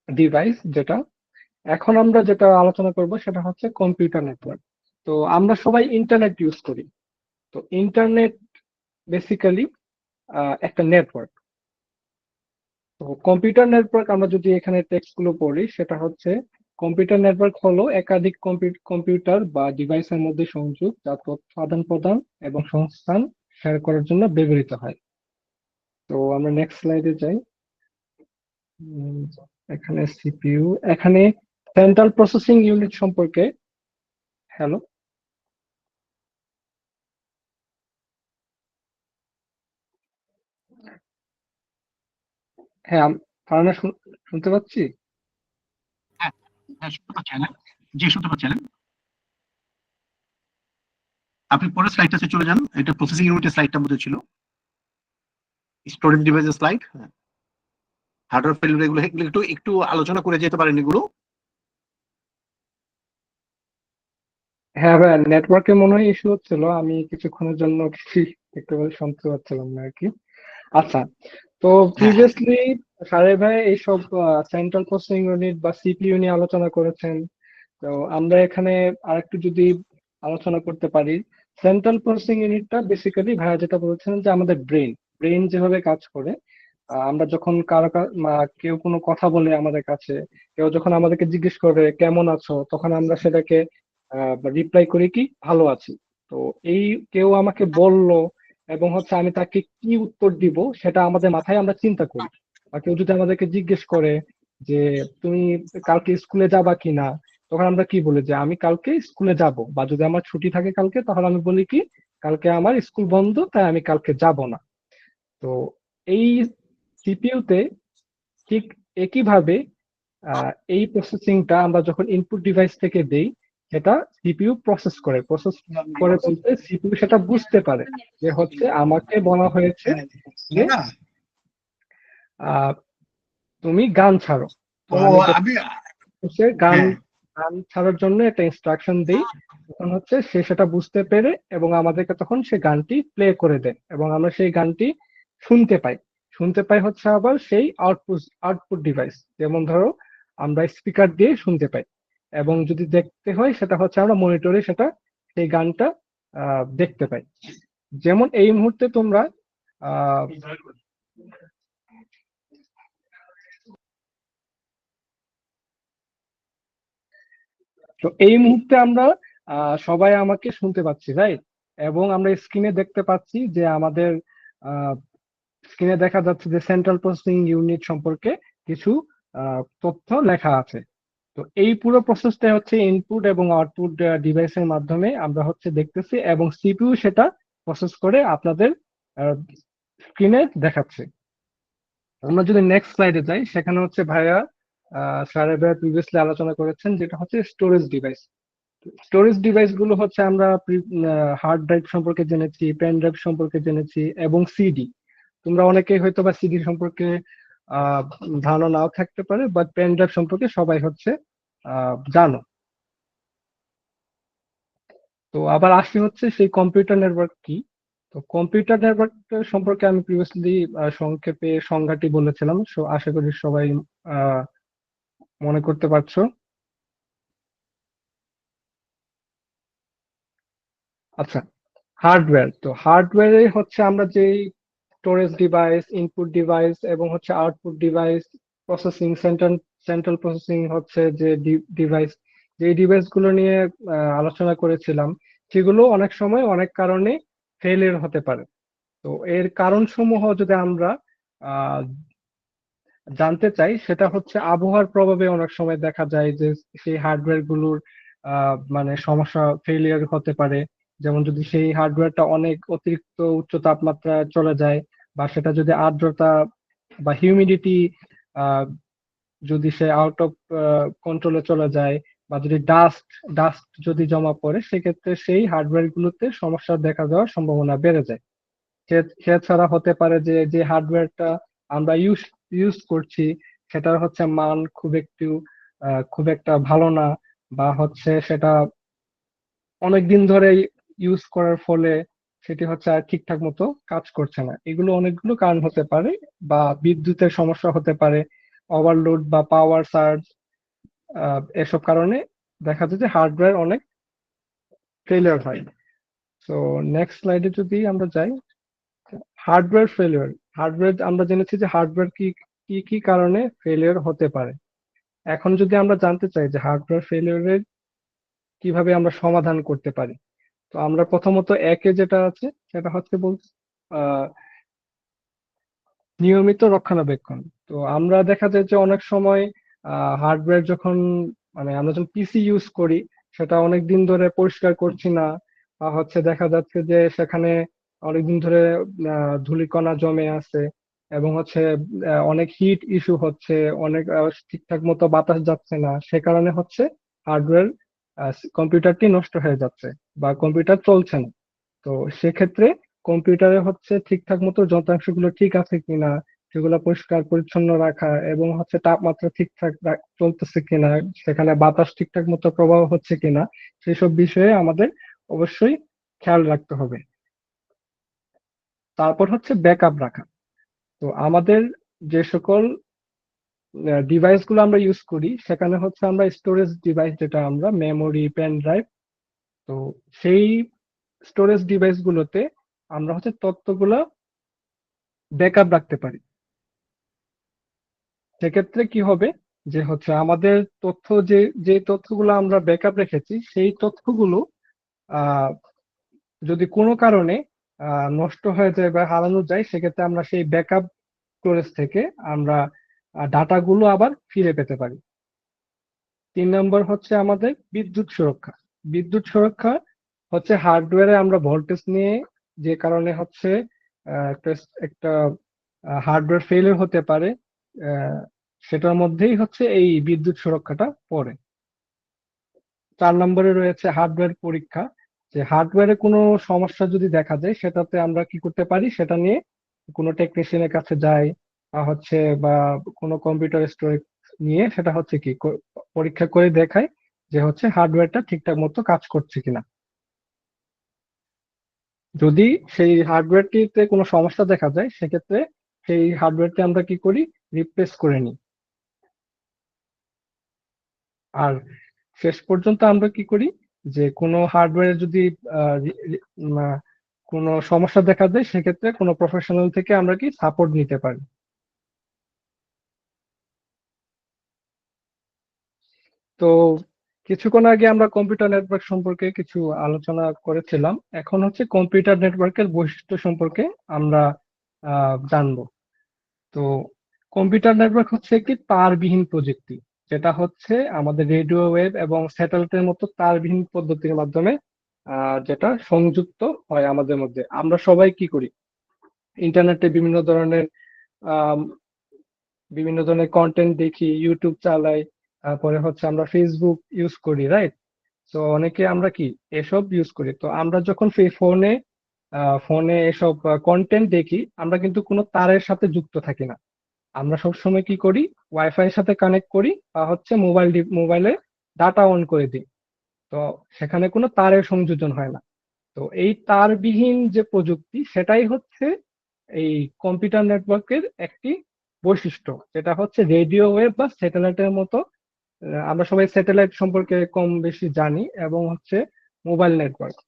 D: ডিভাইস। এখন আমরা যেটা আলোচনা করব সেটা হচ্ছে কম্পিউটার নেটওয়ার্ক। তো আমরা সবাই ইন্টারনেট ইউজ করি। তো ইন্টারনেট বেসিক্যালি একটা নেটওয়ার্ক। তো কম্পিউটার নেটওয়ার্ক আমরা যদি এখানে টেক্সট গুলো পড়ি, সেটা হচ্ছে কম্পিউটার নেটওয়ার্ক হলো একাধিক কম্পিউটার বা ডিভাইসের মধ্যে সংযোগ, যা তথ্য আদান প্রদান এবং সংস্থান শেয়ার করার জন্য ব্যবহৃত হয়। তো আমরা নেক্সট স্লাইডে যাই। এখানে সিপিইউ, এখানে সেন্ট্রাল প্রসেসিং ইউনিট সম্পর্কে। হ্যালো, হ্যাঁ ফারহানা, শুনতে পাচ্ছি?
B: হ্যাঁ, হ্যাঁ শুনতে পাচ্ছেন? জি শুনতে পাচ্ছেন। আপনি পরের স্লাইডটাতে চলে যান, এটা প্রসেসিং ইউনিটের স্লাইডটার মধ্যে ছিল, স্টোরেজ ডিভাইসের স্লাইড। হার্ডওয়্যার ফেলিউর, এগুলো এগুলো একটু একটু আলোচনা করে যেতে পারেন এগুলো।
D: হ্যাঁ ভাই, নেটওয়ার্কে মনে হয় ইস্যু হচ্ছিল, আমি কিছুক্ষণের জন্য একটু শুনতে পাচ্ছিলাম না আর কি। আচ্ছা, তো
B: হ্যাঁ,
D: প্রিভিয়াসলি সারে ভাই এইসব সেন্ট্রাল প্রসেসিং ইউনিট বা সিপিইউ নিয়ে আলোচনা করেছেন। তো আমরা এখানে আরেকটু যদি আলোচনা করতে পারি, সেন্ট্রাল প্রসেসিং ইউনিটটা বেসিক্যালি ভাইয়া যেটা বলেছেন যে আমাদের ব্রেন যেভাবে কাজ করে। আমরা যখন কেউ কোনো কথা বলে আমাদের কাছে, কেউ যখন আমাদেরকে জিজ্ঞেস করে কেমন আছো, তখন আমরা সেটাকে রিপ্লাই করি কি ভালো আছি। তো এই কেউ আমাকে বললো এবং আমি তাকে কি উত্তর দিব সেটা আমাদের মাথায় আমরা চিন্তা করি। বা কেউ যদি আমাদেরকে জিজ্ঞেস করে যে তুমি কালকে স্কুলে যাবা কিনা, তখন আমরা কি বলি যে আমি কালকে স্কুলে যাব। বা যদি আমার ছুটি থাকে কালকে, তাহলে আমি বলি কি কালকে আমার স্কুল বন্ধ, তাই আমি কালকে যাব না। তো এই সিপিইউতে ঠিক একইভাবে এই প্রসেসিংটা আমরা যখন ইনপুট ডিভাইস থেকে দেই, সেটা সিপিইউ প্রসেস করে বলতে সিপিইউ সেটা বুঝতে পারে যে আমাকে বলা হয়েছে যে আহ, তুমি গান ছাড়ো। তো
B: ও
D: আমি
B: আমি
D: গান
B: হ্যাঁ,
D: গান ছাড়ার জন্য একটা ইনস্ট্রাকশন দিই। তখন সে সেটা বুঝতে পেরে এবং আমাদেরকে তখন সে গানটি প্লে করে দেয় এবং আমরা সেই গানটি শুনতে পাই। আবার সেই আউটপুট ডিভাইস, যেমন ধরো আমরা স্পিকার দিয়ে শুনতে পাই। এবং যদি দেখতে হয়, সেটা আমরা মনিটরে সেই গানটা দেখতে পাই। যেমন এই মুহূর্তে তোমরা আহ তো এই মুহূর্তে আমরা সবাই আমাকে শুনতে পাচ্ছি, রাইট? এবং আমরা স্ক্রিনে দেখতে পাচ্ছি যে আমাদের স্ক্রিনে দেখা যাচ্ছে যে সেন্ট্রাল প্রসেসিং ইউনিট সম্পর্কে কিছু তথ্য লেখা আছে। তো এই পুরো প্রসেসটা ইনপুট এবং আউটপুট ডিভাইসের মাধ্যমে আমরা দেখতেছি এবং সিপিইউ সেটা প্রসেস করে আপনাদের স্ক্রিনে দেখাচ্ছে। আমরা যদি নেক্সট স্লাইডে যাই, সেখানে ভাইয়া সাহেব প্রিভিয়াসলি আলোচনা করেছেন, যেটা স্টোরেজ ডিভাইস। স্টোরেজ ডিভাইস গুলো আমরা হার্ড ড্রাইভ সম্পর্কে জেনেছি, পেন ড্রাইভ সম্পর্কে জেনেছি এবং সিডি। তোমরা অনেকেই হয়তো বা সিডি সম্পর্কে আহ, ধারণা নাও থাকতে পারে, বাট পেন ড্রাইভ সম্পর্কে সবাই হচ্ছে জানো। তো আবার আসি হচ্ছে সেই কম্পিউটার নেটওয়ার্ক কি। তো কম্পিউটার নেটওয়ার্ক সম্পর্কে আমি প্রিভিয়াসলি সংক্ষেপে সংজ্ঞাটি বলেছিলাম, সো আশা করি সবাই আহ, মনে করতে পারছো। আচ্ছা, হার্ডওয়্যার। তো হার্ডওয়্যারে হচ্ছে আমরা যেই স্টোরেজ ডিভাইস, ইনপুট ডিভাইস এবং হচ্ছে output device, processing central processing হচ্ছে যে ডিভাইস, যে ডিভাইস গুলো নিয়ে আলোচনা করেছিলাম, সেগুলো অনেক সময় অনেক কারণে ফেলিয়ার হতে পারে। তো এর কারণ সমূহ যদি আমরা আহ জানতে চাই, সেটা হচ্ছে আবহাওয়ার প্রভাবে অনেক সময় দেখা যায় যে সেই হার্ডওয়্যার গুলোর মানে সমস্যা, ফেলিয়ার হতে পারে। যেমন যদি সেই হার্ডওয়্যারটা অনেক অতিরিক্ত উচ্চ তাপমাত্রায় চলে যায়, বা সেটা যদি আর্দ্রতা বা হিউমিডিটি যদি সে আউট অফ কন্ট্রোলে চলে যায়, বা যদি ডাস্ট যদি জমা পড়ে, সেক্ষেত্রে সেই হার্ডওয়্যার গুলোতে সমস্যা দেখা দেওয়ার সম্ভাবনা বেড়ে যায়। এছাড়া হতে পারে যে যে হার্ডওয়্যারটা আমরা ইউজ করছি, সেটার হচ্ছে মান খুব একটা ভালো না, বা হচ্ছে সেটা অনেকদিন ধরে ইউজ করার ফলে সেটি হচ্ছে আর ঠিকঠাক মতো কাজ করছে না। এগুলো অনেকগুলো কারণ হতে পারে, বা বিদ্যুতের সমস্যা হতে পারে, ওভারলোড বা পাওয়ার সার্জ, এসব কারণে দেখা যায় যে হার্ডওয়্যার অনেক ফেলিয়ার হয়। তো নেক্সট স্লাইডে যদি আমরা যাই, হার্ডওয়্যার ফেলিয়ার। হার্ডওয়্যার আমরা জেনেছি যে হার্ডওয়্যার কি কি কি কারণে ফেলিয়ার হতে পারে। এখন যদি আমরা জানতে চাই যে হার্ডওয়্যার ফেলিয়ারের কিভাবে আমরা সমাধান করতে পারি, তো আমরা প্রথমত একে যেটা আছে সেটা হচ্ছে আহ নিয়মিত রক্ষণাবেক্ষণ। তো আমরা দেখা যায় যে অনেক সময় হার্ডওয়্যার যখন, মানে আমরা যখন পিসি ইউজ করি, সেটা অনেক দিন ধরে পরিষ্কার করছি না, বা হচ্ছে দেখা যাচ্ছে যে সেখানে অনেকদিন ধরে ধূলিকণা জমে আছে, এবং হচ্ছে অনেক হিট ইস্যু হচ্ছে, অনেক ঠিকঠাক মতো বাতাস যাচ্ছে না, সে কারণে হচ্ছে হার্ডওয়্যার কম্পিউটারটি নষ্ট হয়ে যাচ্ছে বা কম্পিউটার চলছে না। তো সেক্ষেত্রে কম্পিউটারে হচ্ছে ঠিকঠাক মতো যন্ত্রাংশগুলো ঠিক আছে কিনা, সেগুলো পরিষ্কার পরিচ্ছন্ন রাখা, এবং হচ্ছে তাপমাত্রা ঠিকঠাক চলতেছে কিনা, সেখানে বাতাস ঠিকঠাক মতো প্রবাহ হচ্ছে কিনা, সেসব বিষয়ে আমাদের অবশ্যই খেয়াল রাখতে হবে। তারপর হচ্ছে ব্যাকআপ রাখা। তো আমাদের যে সকল ডিভাইস গুলো আমরা ইউজ করি, সেখানে হচ্ছে আমরা স্টোরেজ ডিভাইস, যেটা আমরা মেমোরি, পেন ড্রাইভ, তো সেই স্টোরেজ ডিভাইস গুলোতে আমরা হচ্ছে তথ্যগুলো ব্যাকআপ রাখতে পারি। সেক্ষেত্রে কি হবে, যে হচ্ছে আমাদের তথ্য, যে যে তথ্যগুলো আমরা ব্যাকআপ রেখেছি, সেই তথ্যগুলো আহ যদি কোনো কারণে নষ্ট হয়ে যায় বা হারানো যায়, সেক্ষেত্রে আমরা সেই ব্যাকআপ স্টোরেজ থেকে আমরা ডাটাগুলো আবার ফিরে পেতে পারি। 3 নম্বর হচ্ছে আমাদের বিদ্যুৎ সুরক্ষা। বিদ্যুৎ সুরক্ষা হচ্ছে হার্ডওয়্যারে আমরা ভোল্টেজ নিয়ে, যে কারণে হচ্ছে একটা একটা হার্ডওয়্যার ফেলিয়ার হতে পারে, আহ, সেটার মধ্যেই হচ্ছে এই বিদ্যুৎ সুরক্ষাটা পড়ে। 4 নম্বরে রয়েছে হার্ডওয়্যার পরীক্ষা। যে হার্ডওয়্যারে কোনো সমস্যা যদি দেখা যায়, সেটাতে আমরা কি করতে পারি, সেটা নিয়ে কোনো টেকনিশিয়ানের কাছে যাই, বা হচ্ছে বা কোনো কম্পিউটার স্টোরে নিয়ে সেটা হচ্ছে কি পরীক্ষা করে দেখাই যে হচ্ছে হার্ডওয়্যারটা ঠিকঠাক মতো কাজ করছে কিনা। যদি সেই হার্ডওয়্যারটিতে কোনো সমস্যা দেখা যায়, সেক্ষেত্রে সেই হার্ডওয়্যারটি আমরা কি করি, রিপ্লেস করে নিই। আর শেষ পর্যন্ত আমরা কি করি, যে কোনো হার্ডওয়্যারে যদি আহ, রি- রি- উম, আহ, কোনো সমস্যা দেখা যায়, সেক্ষেত্রে কোনো প্রফেশনাল থেকে আমরা কি সাপোর্ট নিতে পারি। তো কিছুক্ষণ আগে আমরা কম্পিউটার নেটওয়ার্ক সম্পর্কে কিছু আলোচনা করেছিলাম, এখন হচ্ছে কম্পিউটার নেটওয়ার্কের বৈশিষ্ট্য সম্পর্কে আমরা জানবো। তো কম্পিউটার নেটওয়ার্ক হচ্ছে একটি তারবিহীন প্রযুক্তি, যেটা হচ্ছে আমাদের রেডিও ওয়েভ এবং স্যাটেলাইটের মতো তারবিহীন পদ্ধতির মাধ্যমে যেটা সংযুক্ত হয় আমাদের মধ্যে। আমরা সবাই কি করি, ইন্টারনেটে আহ বিভিন্ন ধরনের কন্টেন্ট দেখি, ইউটিউব চালাই, তারপরে হচ্ছে আমরা ফেসবুক ইউজ করি, রাইট? তো অনেকে আমরা কি এসব ইউজ করি। তো আমরা যখন ফোনে এসব কন্টেন্ট দেখি, আমরা কিন্তু কোনো তারের সাথে যুক্ত থাকি না। আমরা সবসময় কি করি, ওয়াইফাই এর সাথে কানেক্ট করি বা হচ্ছে মোবাইলে ডাটা অন করে দিই। তো সেখানে কোনো তারের সংযোজন হয় না। তো এই তারবিহীন যে প্রযুক্তি, সেটাই হচ্ছে এই কম্পিউটার নেটওয়ার্কের একটি বৈশিষ্ট্য, যেটা হচ্ছে রেডিও ওয়েভ বা স্যাটেলাইটের মতো। আমরা সবাই স্যাটেলাইট সম্পর্কে কম বেশি জানি, এবং হচ্ছে মোবাইল নেটওয়ার্ক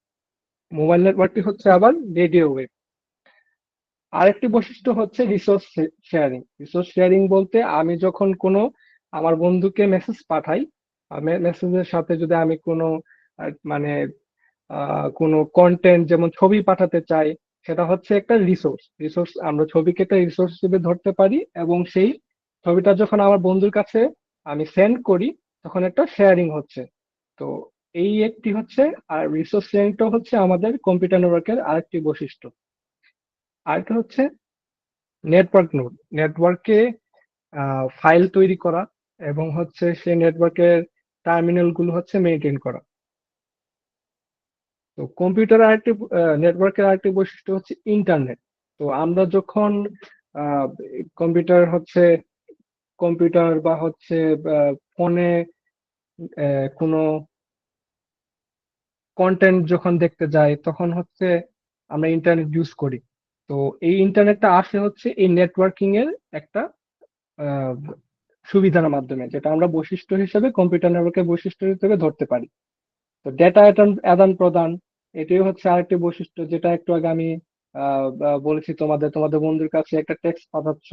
D: মোবাইল নেটওয়ার্কটি হচ্ছে আবার রেডিও ওয়েভ। আরেকটি বৈশিষ্ট্য হচ্ছে রিসোর্স শেয়ারিং। রিসোর্স শেয়ারিং বলতে, আমি যখন কোনো আমার বন্ধুকে মেসেজ পাঠাই, মেসেজের সাথে যদি আমি কোনো মানে কোনো কন্টেন্ট যেমন ছবি পাঠাতে চাই, সেটা হচ্ছে একটা রিসোর্স। আমরা ছবিকে একটা রিসোর্স হিসেবে ধরতে পারি, এবং সেই ছবিটা যখন আমার বন্ধুর কাছে আমি সেন্ড করি, তখন একটা শেয়ারিং হচ্ছে। তো এই একটি হচ্ছে, আর রিসোর্স শেয়ারিংটা হচ্ছে আমাদের কম্পিউটার নেটওয়ার্কের আরেকটি বৈশিষ্ট্য। আরেকটা হচ্ছে নেটওয়ার্ক নোড। নেটওয়ার্কে ফাইল তৈরি করা, এবং হচ্ছে সেই নেটওয়ার্কের টার্মিনাল গুলো হচ্ছে মেনটেন করা। তো কম্পিউটার আরেকটি নেটওয়ার্কের আরেকটি বৈশিষ্ট্য হচ্ছে ইন্টারনেট। তো আমরা যখন কম্পিউটার বা হচ্ছে ফোনে কোনো কন্টেন্ট যখন দেখতে যাই, তখন হচ্ছে আমরা ইন্টারনেট ইউজ করি। তো এই ইন্টারনেটটা আসে হচ্ছে এই নেটওয়ার্কিং এর একটা আহ, সুবিধার মাধ্যমে, যেটা আমরা বৈশিষ্ট্য হিসেবে কম্পিউটার নেটওয়ার্কের বৈশিষ্ট্য হিসেবে ধরতে পারি। তো ডেটা আদান প্রদান, এটাই হচ্ছে আরেকটি বৈশিষ্ট্য, যেটা একটু আগে আমি বলেছি। তোমাদের বন্ধুর কাছে একটা টেক্সট পাঠাচ্ছ,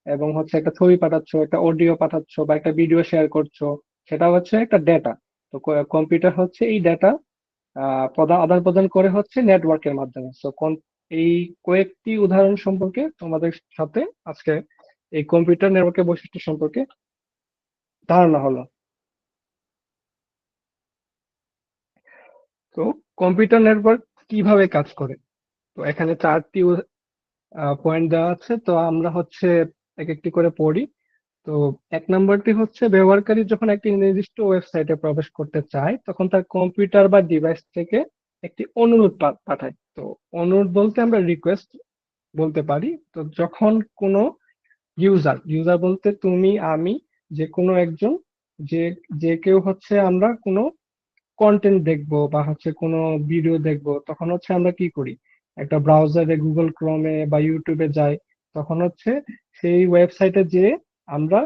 D: এবং হচ্ছে একটা ছবি পাঠাচ্ছ, একটা অডিও পাঠাচ্ছ, বা একটা ভিডিও শেয়ার করছো, সেটা হচ্ছে একটা ডেটা। তো কম্পিউটার হচ্ছে এই ডেটা আদান প্রদান করে হচ্ছে নেটওয়ার্কের মাধ্যমে। এই কয়েকটি উদাহরণ সম্পর্কে তোমাদের সাথে আজকে এই কম্পিউটার নেটওয়ার্কের বৈশিষ্ট্য সম্পর্কে ধারণা হলো। তো কম্পিউটার নেটওয়ার্ক কিভাবে কাজ করে, তো এখানে 4টি পয়েন্ট দেওয়া আছে। তো আমরা হচ্ছে এক একটি করে পড়ি। তো 1 নম্বরটি হচ্ছে, ব্যবহারকারী যখন একটি নির্দিষ্ট ওয়েবসাইটে প্রবেশ করতে চায়, তখন তার কম্পিউটার বা ডিভাইস থেকে একটি অনুরোধ পাঠায়। তো অনুরোধ বলতে আমরা রিকোয়েস্ট বলতে পারি। তো যখন কোনো ইউজার বলতে তুমি, আমি, যে কোনো একজন, যে যে কেউ হচ্ছে আমরা কোনো কন্টেন্ট দেখবো বা হচ্ছে কোনো ভিডিও দেখবো, তখন হচ্ছে আমরা কি করি, একটা ব্রাউজারে গুগল ক্রোমে বা ইউটিউবে যাই। তখন হচ্ছে সেই ওয়েবসাইটে যে আমরা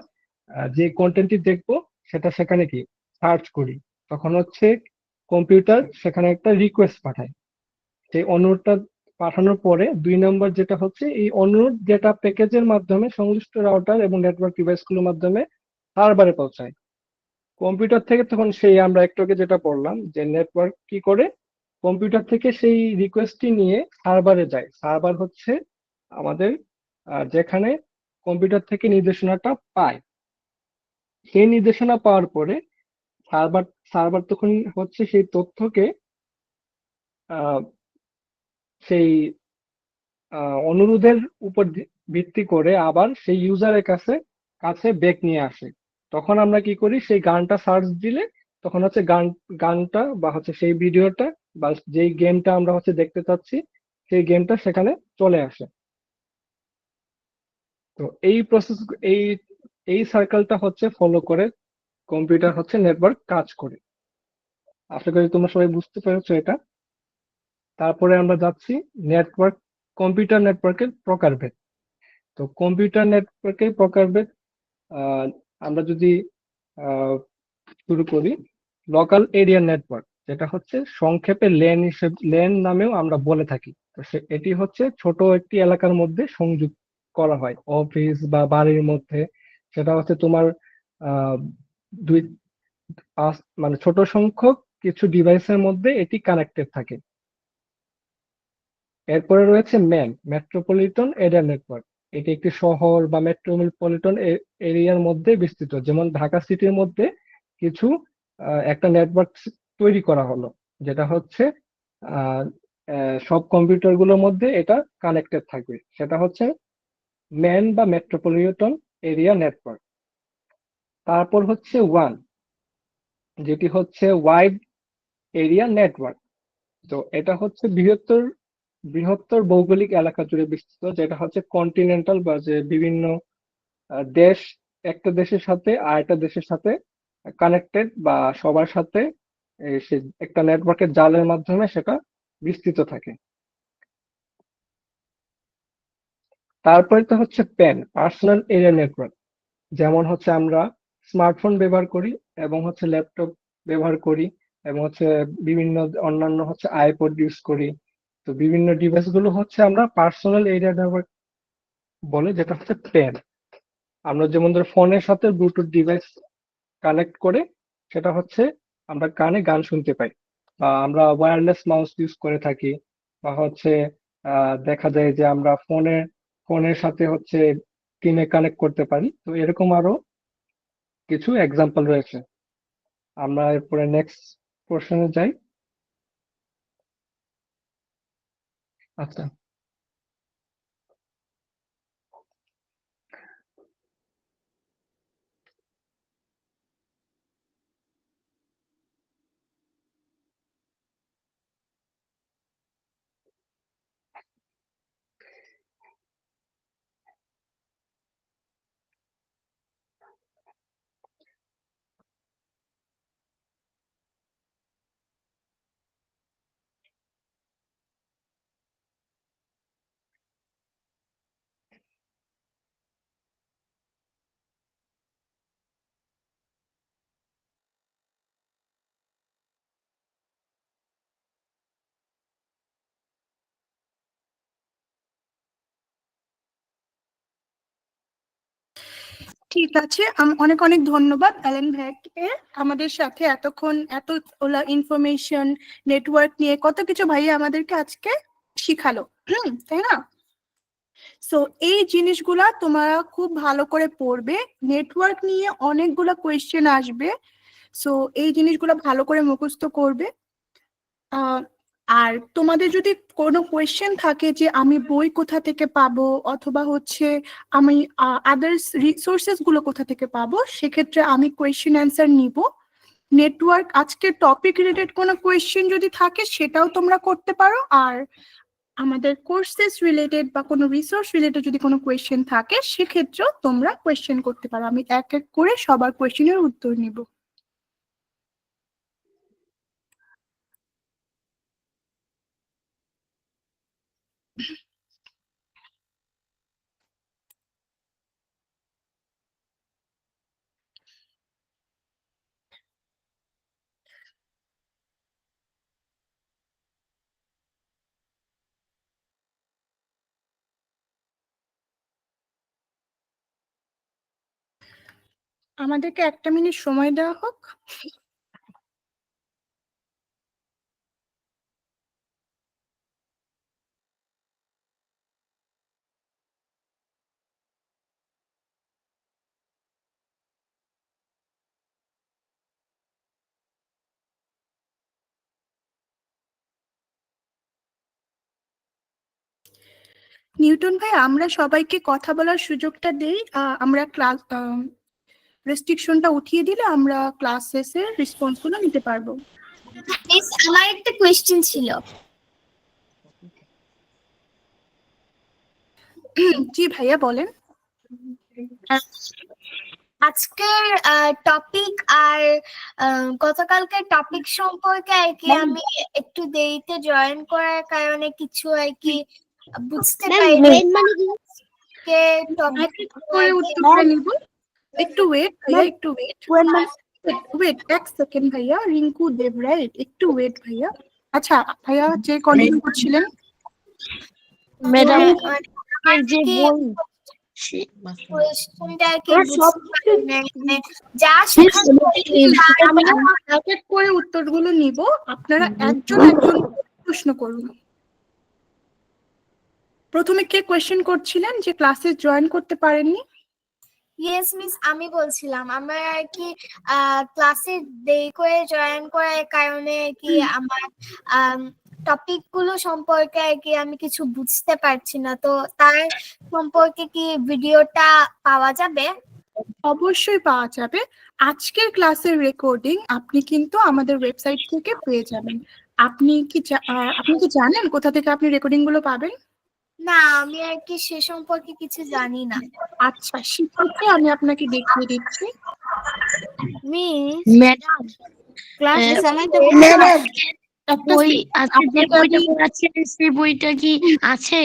D: যে কন্টেন্টটি দেখবো, সেটা সেখানে কি সার্চ করি। তখন হচ্ছে কম্পিউটার সেখানে একটা রিকোয়েস্ট পাঠায়। সেই অনুরোধটা পাঠানোর পরে 2 নম্বর যেটা হচ্ছে, এই অনুরোধ যেটা প্যাকেজের মাধ্যমে সংশ্লিষ্ট রাউটার এবং নেটওয়ার্ক ডিভাইসগুলোর মাধ্যমে সার্ভারে পৌঁছায়। কম্পিউটার থেকে তখন সেই আমরা একটু আগে যেটা পড়লাম, যে নেটওয়ার্ক কি করে, কম্পিউটার থেকে সেই রিকোয়েস্টটি নিয়ে সার্ভারে যায়। সার্ভার হচ্ছে আমাদের যেখানে কম্পিউটার থেকে নির্দেশনাটা পায়। সেই নির্দেশনা পাওয়ার পরে সার্ভার সার্ভার তখন হচ্ছে সেই তথ্যকে আহ, সেই অনুরোধের উপর ভিত্তি করে আবার সেই ইউজারের কাছে কাছে ব্যাক নিয়ে আসে। তখন আমরা কি করি, সেই গানটা সার্চ দিলে তখন হচ্ছে গানটা বা হচ্ছে সেই ভিডিওটা বা যেই গেমটা আমরা হচ্ছে দেখতে চাচ্ছি, সেই গেমটা সেখানে চলে আসে। তো এই প্রসেস, এই এই সার্কেলটা হচ্ছে ফলো করে কম্পিউটার হচ্ছে নেটওয়ার্ক কাজ করে। আশা করি তোমরা সবাই বুঝতে পেরেছো এটা। তারপরে আমরা যাচ্ছি নেটওয়ার্ক কম্পিউটার নেটওয়ার্কের প্রকারভেদ। তো কম্পিউটার নেটওয়ার্কের প্রকারভেদ আহ, আমরা যদি আহ, শুরু করি, লোকাল এরিয়া নেটওয়ার্ক, যেটা হচ্ছে সংক্ষেপে লেন নামেও আমরা বলে থাকি। তো এটি হচ্ছে ছোট একটি এলাকার মধ্যে সংযোগ করা হয়, অফিস বা বাড়ির মধ্যে। সেটা হচ্ছে তোমার আহ দুই মানে ছোট সংখ্যক কিছু ডিভাইসের মধ্যে এটি কানেক্টেড থাকে। এরপরে রয়েছে মেট্রোপলিটন এরিয়া নেটওয়ার্ক। এটি একটি শহর বা মেট্রোপলিটন এরিয়ার মধ্যে বিস্তৃত, যেমন ঢাকা সিটির মধ্যে কিছু একটা নেটওয়ার্ক তৈরি করা হলো, যেটা হচ্ছে আহ, সব কম্পিউটার গুলোর মধ্যে এটা কানেক্টেড থাকবে। সেটা হচ্ছে বা মেট্রোপলিটন এরিয়া নেটওয়ার্ক। তারপর হচ্ছে যেটি হচ্ছে ওয়াইড এরিয়া নেটওয়ার্ক। তো এটা হচ্ছে বৃহত্তর ভৌগোলিক এলাকা জুড়ে বিস্তৃত, যেটা হচ্ছে কন্টিনেন্টাল বা যে বিভিন্ন দেশ একটা দেশের সাথে আর একটা দেশের সাথে কানেক্টেড বা সবার সাথে সে একটা নেটওয়ার্কের জালের মাধ্যমে সেটা বিস্তৃত থাকে। তারপরে তো হচ্ছে প্যান, পার্সোনাল এরিয়া নেটওয়ার্ক। যেমন হচ্ছে আমরা স্মার্টফোন ব্যবহার করি এবং হচ্ছে ল্যাপটপ ব্যবহার করি এবং হচ্ছে বিভিন্ন অন্যান্য হচ্ছে আইপড ইউজ করি। তো বিভিন্ন ডিভাইস গুলো হচ্ছে আমরা পার্সোনাল এরিয়া নেটওয়ার্ক বলে, যেটা হচ্ছে প্যান। আমরা যেমন ধরো ফোনের সাথে ব্লুটুথ ডিভাইস কানেক্ট করে সেটা হচ্ছে আমরা কানে গান শুনতে পাই, বা আমরা ওয়্যারলেস মাউস ইউজ করে থাকি, বা হচ্ছে দেখা যায় যে আমরা ফোনের সাথে হচ্ছে টিনে কানেক্ট করতে পারি। তো এরকম আরো কিছু এক্সাম্পল রয়েছে। আমরা এরপরে নেক্সট পোর্শনে যাই। আচ্ছা,
A: ঠিক আছে, অনেক অনেক ধন্যবাদ অ্যালেন ভাইকে আমাদের সাথে এতক্ষণ এত ইনফরমেশন নেটওয়ার্ক নিয়ে কত কিছু ভাইয়া আমাদেরকে আজকে শিখালো, তাই না? সো এই জিনিসগুলা তোমরা খুব ভালো করে পড়বে। নেটওয়ার্ক নিয়ে অনেকগুলো কোয়েশ্চেন আসবে, সো এই জিনিসগুলো ভালো করে মুখস্থ করবে। আর তোমাদের যদি কোনো কোয়েশ্চেন থাকে যে আমি বই কোথা থেকে পাবো অথবা হচ্ছে আমি আদার্স রিসোর্সেস গুলো কোথা থেকে পাবো, সেক্ষেত্রে আমি কোয়েশ্চেন অ্যান্সার নিব। নেটওয়ার্ক আজকের টপিক রিলেটেড কোনো কোয়েশ্চেন যদি থাকে সেটাও তোমরা করতে পারো, আর আমাদের কোর্সেস রিলেটেড বা কোনো রিসোর্স রিলেটেড যদি কোনো কোয়েশ্চেন থাকে সেক্ষেত্রেও তোমরা কোয়েশ্চেন করতে পারো। আমি এক এক করে সবার কোয়েশ্চেনের উত্তর নিব। আমাদেরকে 1 মিনিট সময় দেওয়া হোক। নিউটন ভাই, আমরা সবাইকে কথা বলার সুযোগটা দেই। আমরা ক্লাস রেস্ট্রিকশনটা উঠিয়ে দিলে আমরা ক্লাস শেষে রেসপন্স গুলো নিতে পারবো।
E: মিস, আমার একটা কোয়েশ্চেন ছিল।
A: জি ভাইয়া বলেন।
E: আজকের টপিক আর গতকালকের টপিক সম্পর্কে আর কি আমি একটু দেরিতে জয়েন করার কারণে কিছু আর কি বুঝতে পারিনি।
A: উত্তরটা নিব। একটু ওয়েট ভাইয়া, একটু ওয়েট। ওয়েট 1 সেকেন্ড ভাইয়া। রিঙ্কু দেব, রাইট? একটু ওয়েট ভাইয়া। আচ্ছা ভাইয়া, যে কন্টিনিউ করছিলেন।
E: ম্যাডাম যে বই কোয়েশ্চেনটা আর কি যা শেখানো
A: আমরা এক এক করে উত্তরগুলো নিব, আপনারা একজন একজন প্রশ্ন করুন। প্রথমে কে কোয়েশ্চেন করছিলেন যে ক্লাসে জয়েন করতে পারেননি?
E: ইয়েস মিস, আমি বলছিলাম আমার আর কি ক্লাসে দেরি করে জয়েন করার কারণে আর কি আমার টপিক গুলো সম্পর্কে আর কি আমি কিছু বুঝতে পারছি না। তো তার সম্পর্কে কি ভিডিওটা পাওয়া যাবে?
A: অবশ্যই পাওয়া যাবে। আজকের ক্লাসের রেকর্ডিং আপনি কিন্তু আমাদের ওয়েবসাইট থেকে পেয়ে যাবেন। আপনি কি জানেন কোথা থেকে আপনি রেকর্ডিং গুলো পাবেন?
E: না, আমি আর কি সে সম্পর্কে কিছু জানি না।
A: আচ্ছা, সেক্ষেত্রে আমি আপনাকে দেখিয়ে দিচ্ছি।
E: মিস
F: ম্যাডাম
E: ক্লাস
F: ম্যাডাম
A: একটা
F: বই আজকে যে
A: আপনাকে
F: বইটা
A: আমি
F: পড়াচ্ছেন সেই বইটা কি আছে?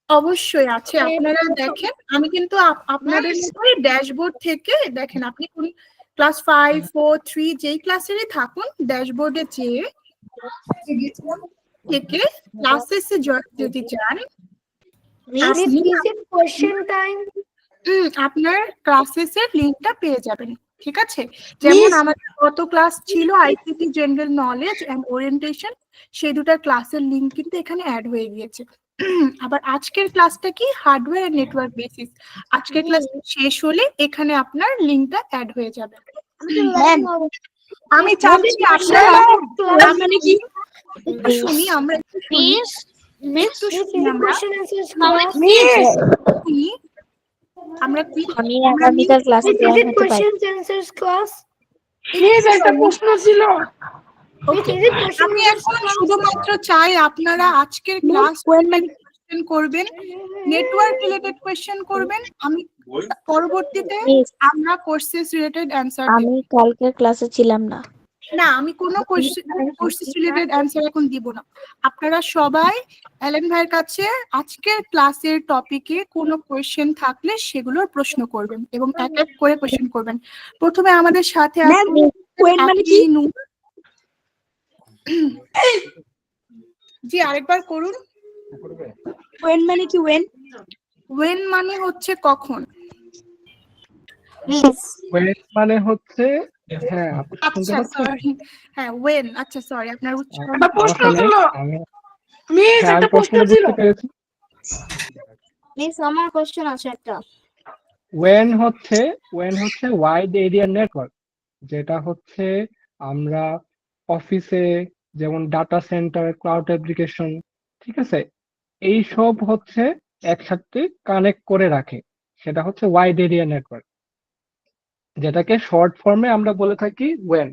A: অবশ্যই আছে। আপনারা দেখেন, আমি কিন্তু আপনাদের মতোই ড্যাশবোর্ড থেকে দেখেন, আপনি কোন ক্লাস 5, 4, 3 যেই ক্লাসেরই থাকুন, ড্যাশবোর্ডে যেয়ে থেকে ক্লাসেসে যদি যান,
E: কোশ্চেন টাইম।
A: আপনার ক্লাসেসের লিংকটা পেয়ে যাবেন। ঠিক আছে, যেমন আমাদের কত ক্লাস ছিল ICT general knowledge and orientation, সেই দুটার ক্লাসের লিংক কিন্তু এখানে অ্যাড হয়ে গিয়েছে। আবার আজকের ক্লাসটা কি হার্ডওয়্যার এন্ড নেটওয়ার্ক বেসিস, আজকের ক্লাস শেষ হলে এখানে আপনার লিংকটা অ্যাড হয়ে যাবে। আমি চাচ্ছি আপনারা
F: মানে কি
A: শুনি, আমরা একটু শুনি, একটু শুনি আমরা শুনি। আমরা কি
G: আমি আগামীকাল ক্লাসে জয়েন হতে পারি?
F: একটা প্রশ্ন ছিল।
A: আমি এখন শুধুমাত্র চাই আপনারা আজকের ক্লাস কোয়েশ্চেন করবেন, নেটওয়ার্ক রিলেটেড কোয়েশ্চেন করবেন। আমি পরবর্তীতে আমরা কোর্সেস রিলেটেড অ্যানসার দেব।
G: আমি কালকে ক্লাসে ছিলাম না।
A: না, আমি কোনো কোর্সেস রিলেটেড অ্যানসার এখন দিব না। আপনারা সবাই এলেন ভাইয়ের কাছে আজকের ক্লাসের টপিকে কোনো কোয়েশ্চেন থাকলে সেগুলোর প্রশ্ন করবেন এবং এক এক করে কোয়েশ্চেন করবেন। প্রথমে আমাদের সাথে জি আরেকবার করুন।
F: ওয়েন মানে কি?
A: ওয়েন মানে হচ্ছে কখন।
D: ওয়েন মানে হচ্ছে, হ্যাঁ আপনি শুনতে
A: আচ্ছা
D: পাচ্ছেন?
A: সরি, হ্যাঁ ওয়েন, আচ্ছা সরি, আপনার উচ্চারণ
F: একটা প্রশ্ন
D: সমস্যা নেই,
F: ছিল। মিস
D: হ্যাঁ,
F: একটা
D: আমি
F: প্রশ্ন
D: প্রশ্নটা
F: ছিল।
D: বুঝতে পেরেছি।
E: মিস আমার কোশ্চেন আছে একটা।
D: ওয়েন হচ্ছে ওয়াইড এরিয়া নেটওয়ার্ক, যেটা হচ্ছে আমরা অফিসে যেমন ডাটা সেন্টার, ক্লাউড অ্যাপ্লিকেশন, ঠিক আছে, এই সব হচ্ছে একসাথে কানেক্ট করে রাখে, সেটা হচ্ছে ওয়াইড এরিয়া নেটওয়ার্ক, যেটাকে শর্ট ফর্মে আমরা বলে থাকি ওয়েন।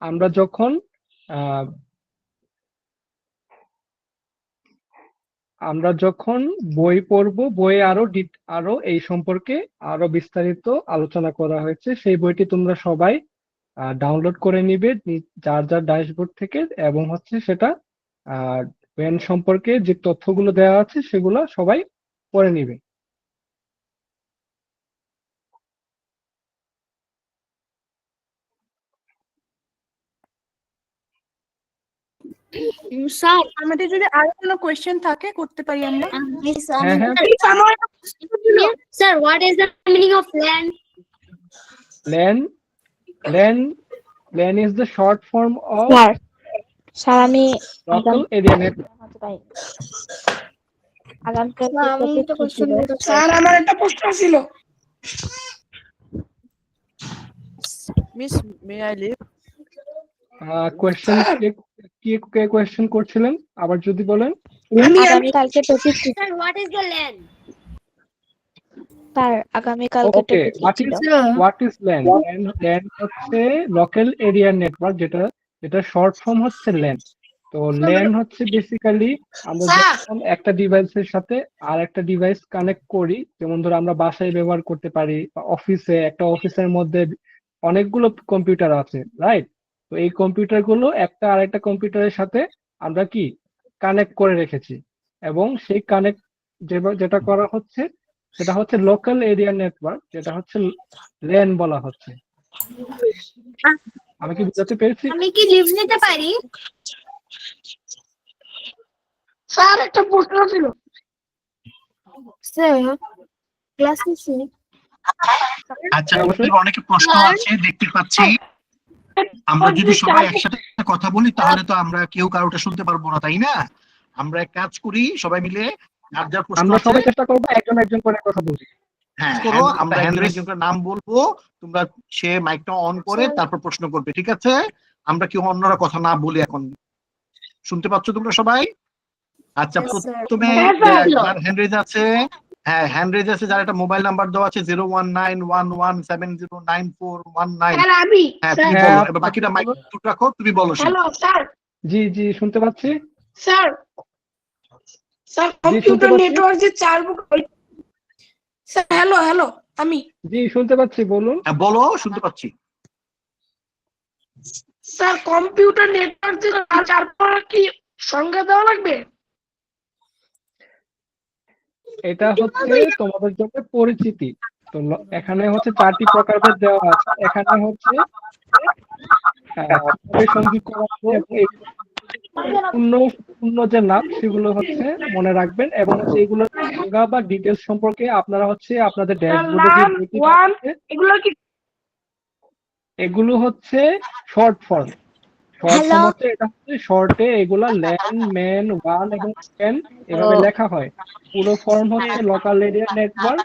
D: আমরা যখন বই পড়বো, বইয়ে আরো এই সম্পর্কে আরো বিস্তারিত আলোচনা করা হয়েছে, সেই বইটি তোমরা সবাই ডাউনলোড করে নিবে যার যার ড্যাশবোর্ড থেকে, এবং হচ্ছে সেটা ওয়েন সম্পর্কে যে তথ্যগুলো দেওয়া আছে সেগুলো সবাই পড়ে নিবে।
E: স্যার
A: আমাদের যদি আরো কোনো কোয়েশ্চেন থাকে করতে পারি আমরা।
D: হ্যাঁ হ্যাঁ,
E: sir what is the meaning of land?
D: LAN is the short form of
G: sir আমি
D: local area network.
G: হতে পারি। আগামীকাল
E: আমি একটা কোশ্চেন করতে চাই।
F: স্যার আমার একটা প্রশ্ন ছিল।
H: Miss, may I leave?
D: Question K question করছিলেন আবার যদি বলেন?
G: আগামীকালকে টপিক কি?
E: Sir what is the land?
G: Sir আগামীকালকে
D: ওকে,
G: টপিক কি ছিল?
D: What is LAN? LAN হচ্ছে লোকাল এরিয়া নেটওয়ার্ক, যেটা শর্ট ফর্ম হচ্ছে LAN। তো LAN হচ্ছে বেসিক্যালি আমরা যখন একটা ডিভাইসের সাথে আর একটা ডিভাইস কানেক্ট করি, যেমন ধরো আমরা বাসায় ব্যবহার করতে পারি, বা একটা অফিসের মধ্যে অনেকগুলো কম্পিউটার আছে, রাইট? তো এই কম্পিউটার গুলো একটা আরেকটা কম্পিউটারের সাথে আমরা কি কানেক্ট করে রেখেছি, এবং সেই কানেক্ট যেটা করা হচ্ছে সেটা হচ্ছে লোকাল এরিয়া নেটওয়ার্ক, যেটা হচ্ছে LAN বলা হচ্ছে। আমি কি বুঝাতে পেরেছি?
E: আমি কি লিভ নিতে পারি?
F: স্যার একটা প্রশ্ন ছিল।
E: স্যার ক্লাস শেষে
B: আচ্ছা, অনেকে প্রশ্ন আছে দেখতে পাচ্ছি। আমরা যদি সবাই একসাথে কথা বলি তাহলে তো আমরা কেউ কারোটা শুনতে পারবো না, তাই না? আমরা এক কাজ করি, সবাই মিলে যার যার প্রশ্ন
D: আমরা
B: আছে,
D: সবাই চেষ্টা করবো একজন একজন করে কথা বলছি।
B: হ্যাঁ আমরা হ্যান্ড রেজ করে নাম বলবো, তোমরা সে মাইকটা অন করে তারপর প্রশ্ন করবে, ঠিক আছে? আমরা কেউ অন্যরা কথা না বলি এখন। শুনতে পাচ্ছ তোমরা সবাই? আচ্ছা, প্রথমে যার হ্যান্ড রেজ আছে, হ্যাঁ হ্যান্ড রেজ আছে, যার একটা মোবাইল নাম্বার দেওয়া আছে 01911709419। হ্যাঁ তুমি বলো, এবার বাকিটা মাইক চুপ রাখো, তুমি বলো।
F: Hello sir.
D: জি জি শুনতে পাচ্ছি।
F: স্যার স্যার
D: জি, শুনতে
F: কম্পিউটার
D: পাচ্ছি।
F: নেটওয়ার্ক যে 4 স্যার হ্যালো হ্যালো আমি
D: জি, শুনতে পাচ্ছি, বলুন।
B: হ্যাঁ, বলো, শুনতে পাচ্ছি।
F: স্যার কম্পিউটার নেটওয়ার্ক যে 4 প্রকার কি সংজ্ঞা দেওয়া লাগবে?
D: এটা হচ্ছে তোমাদের জন্য পরিচিতি। তো এখানে হচ্ছে 4টি প্রকারভেদ দেওয়া আছে। এখানে হচ্ছে কিভাবে সংযোগ করা হবে এবং এই পূর্ণ পূর্ণ যে নাম সেগুলো হচ্ছে মনে রাখবেন, এবং হচ্ছে এগুলোর সংজ্ঞা বা ডিটেলস সম্পর্কে আপনারা হচ্ছে আপনাদের ড্যাশবোর্ডে যে বইটি আছে
F: এগুলো কি
D: এগুলো হচ্ছে শর্ট ফর্ম। শর্ট ফর্ম হচ্ছে এটা হচ্ছে শর্টে এগুলা ল্যান, ম্যান, ওয়ান এবং পেন এভাবে লেখা হয়। পুরো ফর্ম হচ্ছে local area network,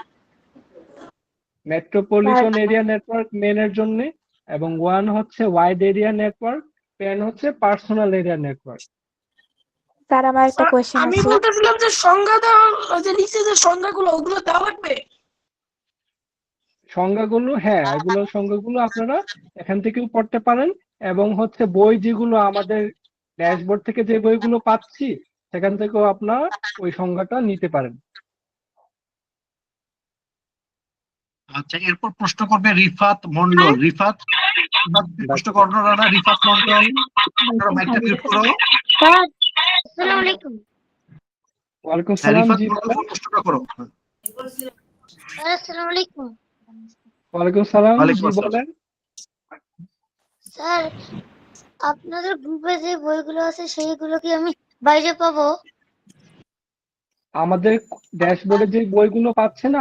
D: metropolitan area network মেনের জন্য, এবং ওয়ান হচ্ছে ওয়াইড এরিয়া নেটওয়ার্ক, পেন হচ্ছে পার্সোনাল এরিয়া নেটওয়ার্ক।
G: স্যার আমার একটা কোশ্চেন
F: আমি
G: আছে।
F: বলতেছিলাম যে সংজ্ঞা দেওয়া, যে নিচে যে সংজ্ঞাগুলো ওগুলো দেওয়া লাগবে।
D: সংজ্ঞাগুলো, হ্যাঁ, এগুলো সংজ্ঞাগুলো আপনারা এখান থেকেও পড়তে পারেন, এবং হচ্ছে বই যেগুলো আমাদের ড্যাশবোর্ড থেকে যে বইগুলো পাচ্ছি সেখান থেকেও আপনারা ওই সংজ্ঞাটা নিতে পারেন।
B: আচ্ছা, এরপর প্রশ্ন করবে রিফাত মন্ডল। রিফাত প্রশ্ন করো না, রিফাত মন্ডল, মাইকটা মিউট করো।
F: আসসালামু আলাইকুম।
D: ওয়ালাইকুম
B: হ্যাঁ,
D: সালাম।
B: রিফাত
D: জি
B: মন্ডল,
D: বলেন।
B: প্রশ্নটা করো।
F: আসসালামু আলাইকুম
D: ওয়ালাইকুম সালাম।
B: ওয়ালাইকুম
D: জি
B: আসসালাম।
D: বলেন।
F: স্যার, আপনাদের গ্রুপে যে বইগুলো আছে সেইগুলো কি আমি বাইরে পাবো?
D: আমাদের ড্যাশবোর্ডে যে বইগুলো পাচ্ছেন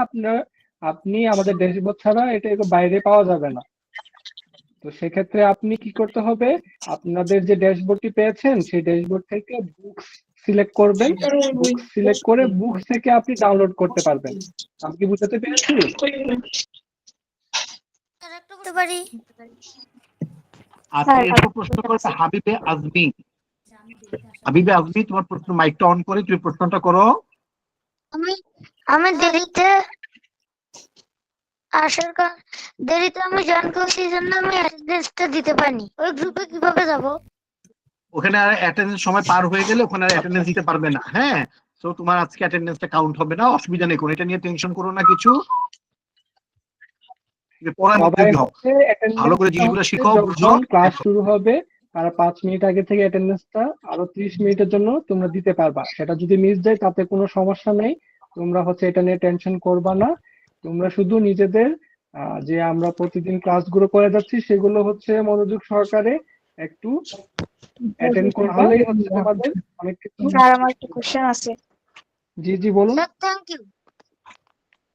D: আপনি আমাদের ড্যাশবোর্ড ছাড়া এটা বাইরে পাওয়া যাবে না। তো সেক্ষেত্রে আপনি কি করতে হবে, আপনাদের যে ড্যাশবোর্ডটি পেয়েছেন সেই ড্যাশবোর্ড থেকে বুকস সিলেক্ট করবেন। বুকস সিলেক্ট করে বুকস থেকে আপনি ডাউনলোড করতে পারবেন। আমি কি বুঝাতে পেরেছি?
F: স্যার একটু বলতে পারি?
B: আচ্ছা, এরপর প্রশ্ন করবে হাবিবে আজমি। হাবিবে আজমি, তোমার প্রশ্ন, মাইকটা অন করে তুমি প্রশ্নটা করো।
F: আমি দেরিতে আমি জয়েন করছি, এই জন্য আমি অ্যাটেন্ডেন্সটা দিতে পারিনি। ওই গ্রুপে কিভাবে যাব?
B: ওখানে আর অ্যাটেন্ডেন্স সময় পার হয়ে গেলে ওখানে আর অ্যাটেন্ডেন্স দিতে পারবে না। হ্যাঁ, তো তোমার আজকে অ্যাটেন্ডেন্সটা কাউন্ট হবে না, অসুবিধা নেই কোনো, এটা নিয়ে টেনশন করো না কিছু। পড়ার মধ্যে
D: সবাই
B: হও,
D: হচ্ছে
B: ভালো করে জিনিসগুলো
D: attendance
B: শিখো, বুঝো।
D: যখন ক্লাস শুরু হবে তার 5 মিনিট আগে থেকে অ্যাটেন্ডেন্সটা আরো 30 মিনিটের জন্য তোমরা দিতে পারবা। সেটা যদি মিস যায় তাতে কোনো সমস্যা নেই, তোমরা হচ্ছে এটা নিয়ে টেনশন করবা না। তোমরা শুধু নিজেদের যে আমরা প্রতিদিন ক্লাসগুলো করে যাচ্ছি সেগুলো হচ্ছে মনোযোগ সহকারে একটু অ্যাটেন্ড করলেই হচ্ছে আমাদের অনেক কিছু।
G: স্যার আমার একটা কোশ্চেন আছে।
D: জি জি বলুন।
F: Sir thank you.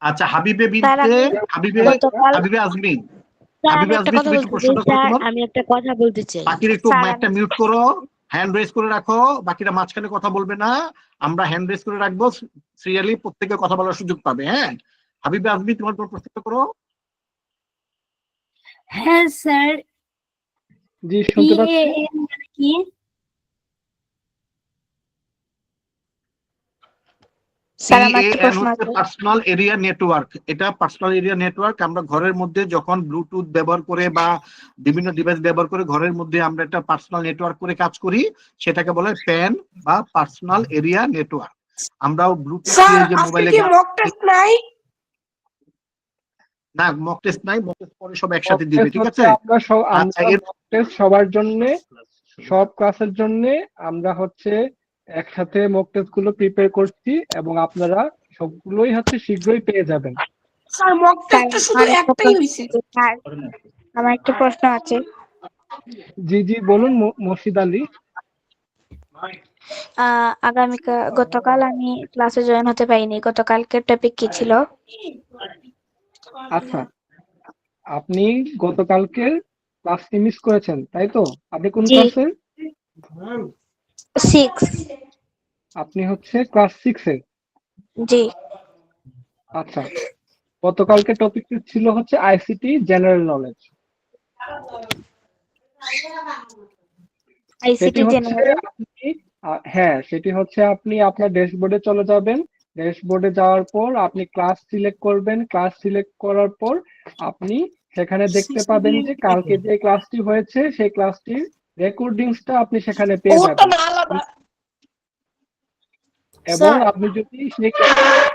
B: আচ্ছা, হাবিবে
G: স্যার,
B: বিনতে,
G: আমি
B: হাবিবে
G: গতকাল
B: হাবিবে আজমি,
I: স্যার
B: হাবিবে
I: আমি একটা
B: আজমি,
I: কথা
B: তুমি একটু
I: বলতে চাই।
B: প্রশ্নটা করো
I: স্যার
B: তোমার।
I: আমি একটা কথা বলতে চাই।
B: বাকিরা একটু
G: স্যার,
B: মাইকটা মিউট করো, হ্যান্ড রেজ করে রাখো, বাকিরা মাঝখানে কথা বলবে না, আমরা হ্যান্ড রেজ করে রাখবো, সিরিয়ালি প্রত্যেকে কথা বলার সুযোগ পাবে। হ্যাঁ, হাবিবে আজমি, তোমার প্রশ্নটা করো।
I: হ্যাঁ স্যার,
D: জি শুনতে পাচ্ছি।
I: PAN মানে কি?
G: স্যার আমার একটা
B: PAN
G: প্রশ্ন
B: হচ্ছে
G: আছে।
B: Personal area network. এটা পার্সোনাল এরিয়া নেটওয়ার্ক। আমরা ঘরের মধ্যে যখন ব্লুটুথ ব্যবহার করে বা বিভিন্ন ডিভাইস ব্যবহার করে ঘরের মধ্যে আমরা একটা পার্সোনাল নেটওয়ার্ক করে কাজ করি, সেটাকে বলে প্যান বা পার্সোনাল এরিয়া নেটওয়ার্ক। আমরাও ব্লুটুথ দিয়ে যে মোবাইলে
F: মক টেস্ট নাই?
B: না, মক টেস্ট নাই, মক টেস্ট পরে সব একসাথে দিবে, ঠিক আছে? আচ্ছা,
D: সবার জন্য, সব ক্লাসের জন্য আমরা হচ্ছে একসাথে মক টেস্ট গুলো প্রিপেয়ার করছি, এবং আপনারা সবগুলোই হচ্ছে শীঘ্রই পেয়ে যাবেন।
F: স্যার মক টেস্টটা শুধু
G: আমার একটা
F: একটাই হইছে।
G: স্যার আমার একটা প্রশ্ন আছে।
D: জি জি বলুন মসজিদ আলী।
G: গতকাল আমি ক্লাসে জয়েন হতে পারিনি। গতকালকের টপিক কি ছিল?
D: আচ্ছা, আপনি গতকালকে ক্লাসটি মিস করেছেন তাই তো? আপনি কোন
G: জি।
D: ক্লাসের?
G: 6।
D: আপনি হচ্ছে ক্লাস 6 এর।
G: জি।
D: আচ্ছা, গতকালকে টপিকটি ছিল হচ্ছে ICT general knowledge.
G: ICT general.
D: সেটি হচ্ছে আপনি আপনার ড্যাশবোর্ডে চলে যাবেন। ড্যাশবোর্ডে যাওয়ার পর আপনি ক্লাস সিলেক্ট করবেন। ক্লাস সিলেক্ট করার পর আপনি সেখানে দেখতে পাবেন যে কালকে যে ক্লাসটি হয়েছে সেই ক্লাসটির রেকর্ডিংসটা আপনি সেখানে পেয়ে যাবেন। এবং
I: স্যার
D: আপনি যদি সেই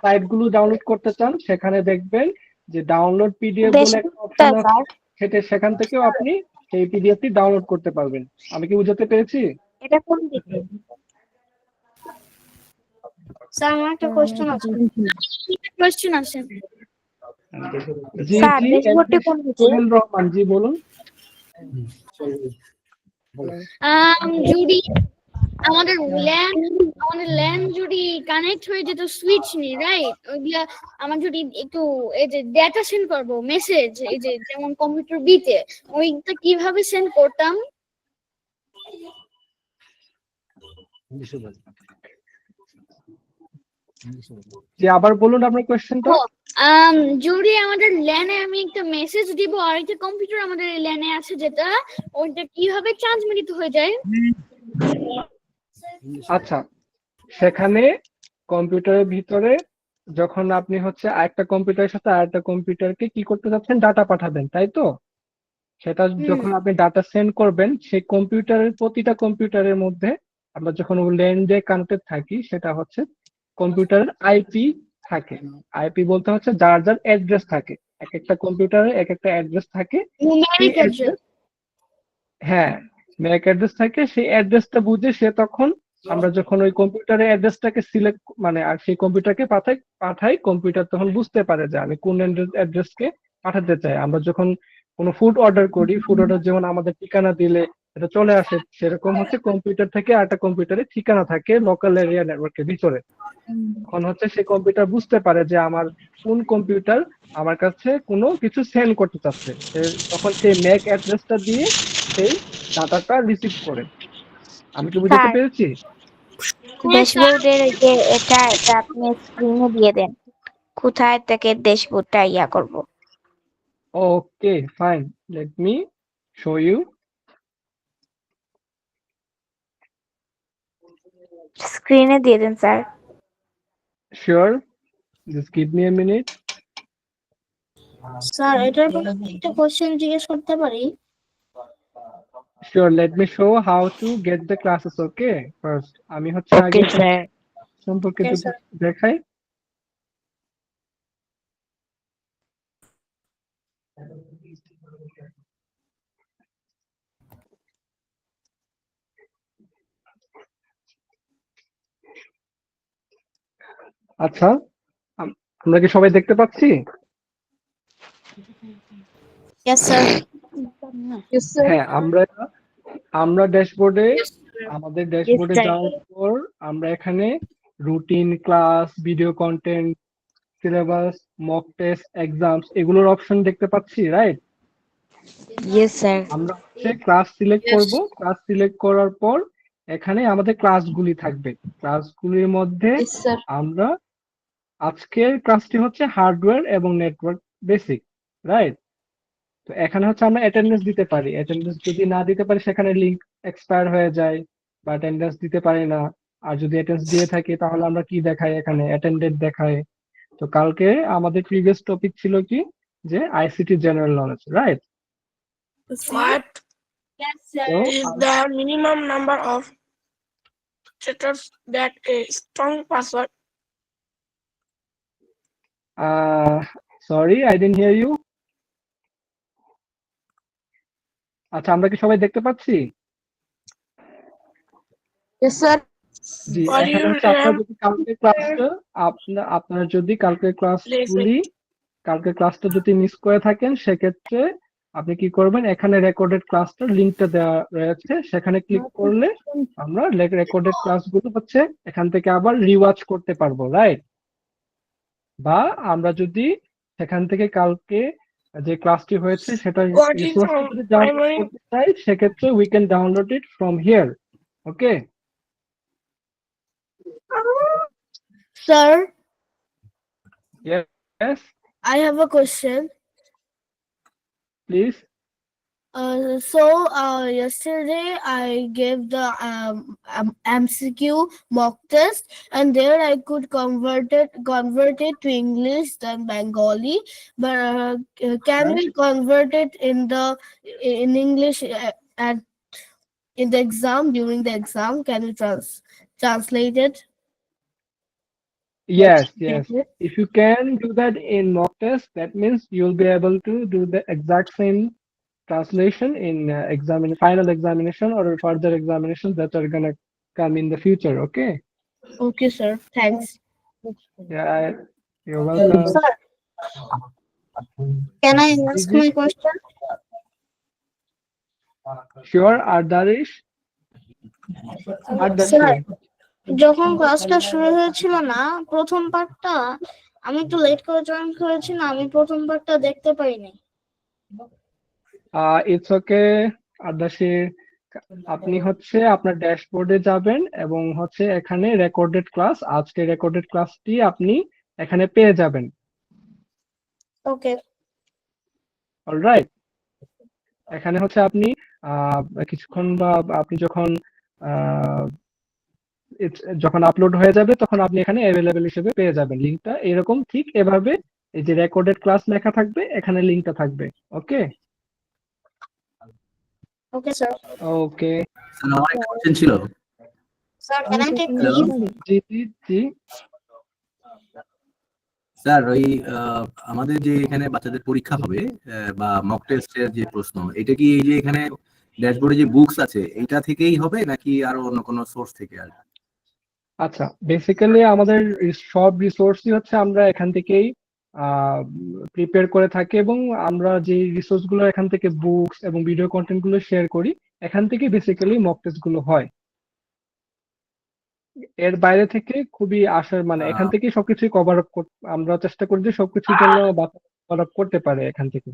D: সাইট গুলো ডাউনলোড করতে চান সেখানে দেখবেন যে ডাউনলোড পিডিএফ বলে একটা
G: ড্যাশবোর্ডটা
D: অপশন আছে,
G: স্যার
D: সেখান থেকেও আপনি সেই পিডিএফটি ডাউনলোড করতে পারবেন। আমি কি বুঝাতে পেরেছি?
G: এটা কোন দিকে?
I: স্যার আমার একটা কোশ্চেন আছে। কোশ্চেন আছে
D: জি
G: স্যার
D: জি
G: ড্যাশবোর্ডটা কোন দিকে?
D: সোহেল রহমান জি বলুন।
I: যদি আমাদের ল্যান্ড যদি কানেক্ট হয়ে যেত সুইচ নিয়ে, রাইট, ওইগুলা আমার যদি একটু এই যে ডেটা সেন্ড করবো মেসেজ, এই যে যেমন কম্পিউটার বিতে, ওইটা কিভাবে সেন্ড করতাম?
D: জি আবার বলুন আপনার কোয়েশ্চেনটা।
I: যদি আমাদের ল্যানে আমি একটা মেসেজ দিব আর একটা কম্পিউটার আমাদের ল্যানে আছে যেটা, ওইটা কিভাবে ট্রান্সমিট হয়ে যায়?
D: আচ্ছা, সেখানে কম্পিউটারের ভিতরে যখন আপনি হচ্ছে আরেকটা কম্পিউটারের সাথে আরেকটা কম্পিউটারকে কি করতে যাচ্ছেন, ডাটা পাঠাবেন, তাই তো? সেটা যখন আপনি ডাটা সেন্ড করবেন, সেই কম্পিউটারের প্রতিটা কম্পিউটারের মধ্যে আমরা যখন ল্যান্ডে কানেক্টেড থাকি সেটা হচ্ছে কম্পিউটারের আইপি থাকে। আইপি বলতে হচ্ছে যার যার অ্যাড্রেস থাকে, এক একটা কম্পিউটারে এক একটা অ্যাড্রেস থাকে।
I: নিউমেরিক
D: সেই address- হ্যাঁ, ম্যাক অ্যাড্রেস থাকে, সেই অ্যাড্রেসটা বুঝে সে তখন আমরা যখন ওই কম্পিউটারের অ্যাড্রেসটাকে সিলেক্ট মানে আর সেই কম্পিউটারকে পাঠাই কম্পিউটার তখন বুঝতে পারে যে আমি কোন অ্যাড্রেসকে পাঠাতে চাই। আমরা যখন কোনো ফুড অর্ডার করি, ফুড অর্ডার যেমন আমাদের ঠিকানা দিলে এটা চলে আসে, সেরকম হচ্ছে কম্পিউটার থেকে আরেকটা কম্পিউটারে ঠিকানা থাকে লোকাল এরিয়া নেটওয়ার্কের ভিতরে। তখন হচ্ছে সেই কম্পিউটার বুঝতে পারে যে আমার কোন কম্পিউটার আমার কাছে কোনো কিছু সেন্ড করতে চাচ্ছে, তখন সেই ম্যাক অ্যাড্রেসটা দিয়ে সেই ডাটাটা রিসিভ করে। আমি কি বুঝাতে
G: স্যার
D: পেরেছি?
G: ড্যাশবোর্ডের যে এটা আপনি স্ক্রিনে দিয়ে দেন, কোথায় থেকে ড্যাশবোর্ডটা করব?
D: Okay fine, let me show you.
G: স্ক্রিনে দিয়ে দেন sir.
D: Sure, just give me a minute.
I: Sir এটার একটা কোশ্চেন জিজ্ঞেস করতে পারি?
D: Sure, let me show how to get the classes. Okay first আমি হচ্ছে আগে
G: স্যার
D: সম্পর্কে
I: Yes,
D: যদি
I: sir.
D: দেখাই। আচ্ছা, আমরা কি সবাই দেখতে পাচ্ছি?
I: Yes, sir. Yes, sir.
D: হ্যাঁ, আমরা ড্যাশবোর্ডে আমাদের ড্যাশবোর্ডে
G: sir.
D: যাওয়ার পর আমরা এখানে routine, class, video content, syllabus, mock test, exams এগুলোর অপশন দেখতে পাচ্ছি, রাইট?
G: Yes sir.
D: আমরা হচ্ছে ক্লাস সিলেক্ট করব। ক্লাস সিলেক্ট করার পর এখানে আমাদের ক্লাসগুলি থাকবে। ক্লাসগুলির মধ্যে
I: Yes, sir.
D: আমরা আজকের ক্লাসটি হচ্ছে হার্ডওয়্যার এবং নেটওয়ার্ক বেসিক, রাইট? তো এখানে হচ্ছে আমরা অ্যাটেন্ডেন্স দিতে পারি। অ্যাটেন্ডেন্স যদি না দিতে পারি সেখানে লিংক এক্সপায়ার হয়ে যায় বা অ্যাটেন্ডেন্স দিতে পারি না। আর যদি অ্যাটেন্ডেন্স দিয়ে থাকি তাহলে আমরা কি দেখাই, এখানে অ্যাটেন্ডেড দেখায়। তো কালকে আমাদের প্রিভিয়াস টপিক ছিল কি, যে ICT general knowledge, right?
J: What
I: Yes, sir.
D: তো
J: is the minimum number of chapters that a strong password?
D: Sorry, I didn't hear you. আচ্ছা, আমরা কি সবাই দেখতে পাচ্ছি?
I: Yes, sir.
D: জি,
J: What
D: এখানে
J: you
D: হচ্ছে আপনারা যদি কালকে ক্লাসটা যদি মিস করে থাকেন সেক্ষেত্রে আপনি কি করবেন, এখানে রেকর্ডেড ক্লাসটার লিংকটা দেওয়া রয়েছে, সেখানে ক্লিক করলে আমরা রেকর্ডেড ক্লাসগুলো হচ্ছে এখান থেকে আবার রিওয়াচ করতে পারবো, রাইট? বা আমরা যদি সেখান থেকে কালকে যে ক্লাসটি হয়েছে সেটা
J: What is
D: রিসোর্সটা
J: our
D: যদি ডাউনলোড
J: primary?
D: করতে চাই সেক্ষেত্রে we can download it from here. Okay
E: Sir,
D: yes
E: I have a question.
D: Please.
E: Yesterday I gave the MCQ mock test, and there I could convert it to English then Bengali. But can we convert it in English in the exam, during the exam? Can we translate it?
D: Yes, yes. If you can do that in mock test, that means you'll be able to do the exact same translation in final examination or further examinations that are gonna come in the future. Okay.
I: Okay, sir. Thanks.
D: Yeah, you're welcome.
E: Sir, can I ask my question?
D: Sure, Ardarish.
E: Sir, যখন ক্লাসটা শুরু হয়েছিল না প্রথম পার্টটা, আমি একটু late করে জয়েন করেছি না, আমি প্রথম পার্টটা দেখতে পাইনি।
D: ইটস ওকে আরদাশির, আপনি হচ্ছে আপনার ড্যাশবোর্ডে যাবেন এবং হচ্ছে এখানে রেকর্ডেড ক্লাস, আজকে রেকর্ডেড ক্লাসটি আপনি এখানে পেয়ে যাবেন।
E: ওকে,
D: অলরাইট, এখানে হচ্ছে আপনি কিছুক্ষণ বা আপনি যখন আপলোড হয়ে যাবে তখন আপনি এখানে অ্যাভেলেবেল হিসেবে পেয়ে যাবেন লিঙ্কটা। এরকম ঠিক এভাবে এই যে রেকর্ডেড ক্লাস লেখা থাকবে, এখানে লিঙ্কটা থাকবে। ওকে
E: ওকে স্যার।
D: ওকে
K: স্যার আমার একটা কোশ্চেন ছিল।
E: Sir, can I take
K: Hello?
E: Leave?
D: জি জি জি।
K: স্যার ওই আমাদের যে এখানে বাচ্চাদের পরীক্ষা হবে বা মক টেস্টের যে প্রশ্ন, এটা কি এই যে এখানে ড্যাশবোর্ডে যে বুকস আছে এটা থেকেই হবে নাকি আরো অন্য কোনো সোর্স থেকে আসবে?
D: আচ্ছা, বেসিক্যালি আমাদের সব রিসোর্সই হচ্ছে আমরা এখান থেকেই প্রিপেয়ার করে থাকি এবং আমরা যে রিসোর্স গুলো এখান থেকে বুকস এবং ভিডিও কন্টেন্ট গুলো শেয়ার করি, এখান থেকে বেসিক্যালি মক টেস্ট গুলো হয়। এর বাইরে থেকে খুবই আসার মানে এখান থেকে সবকিছুই কভার আপ আমরা চেষ্টা করি যে সবকিছু যেন কভার আপ করতে পারে এখান থেকে।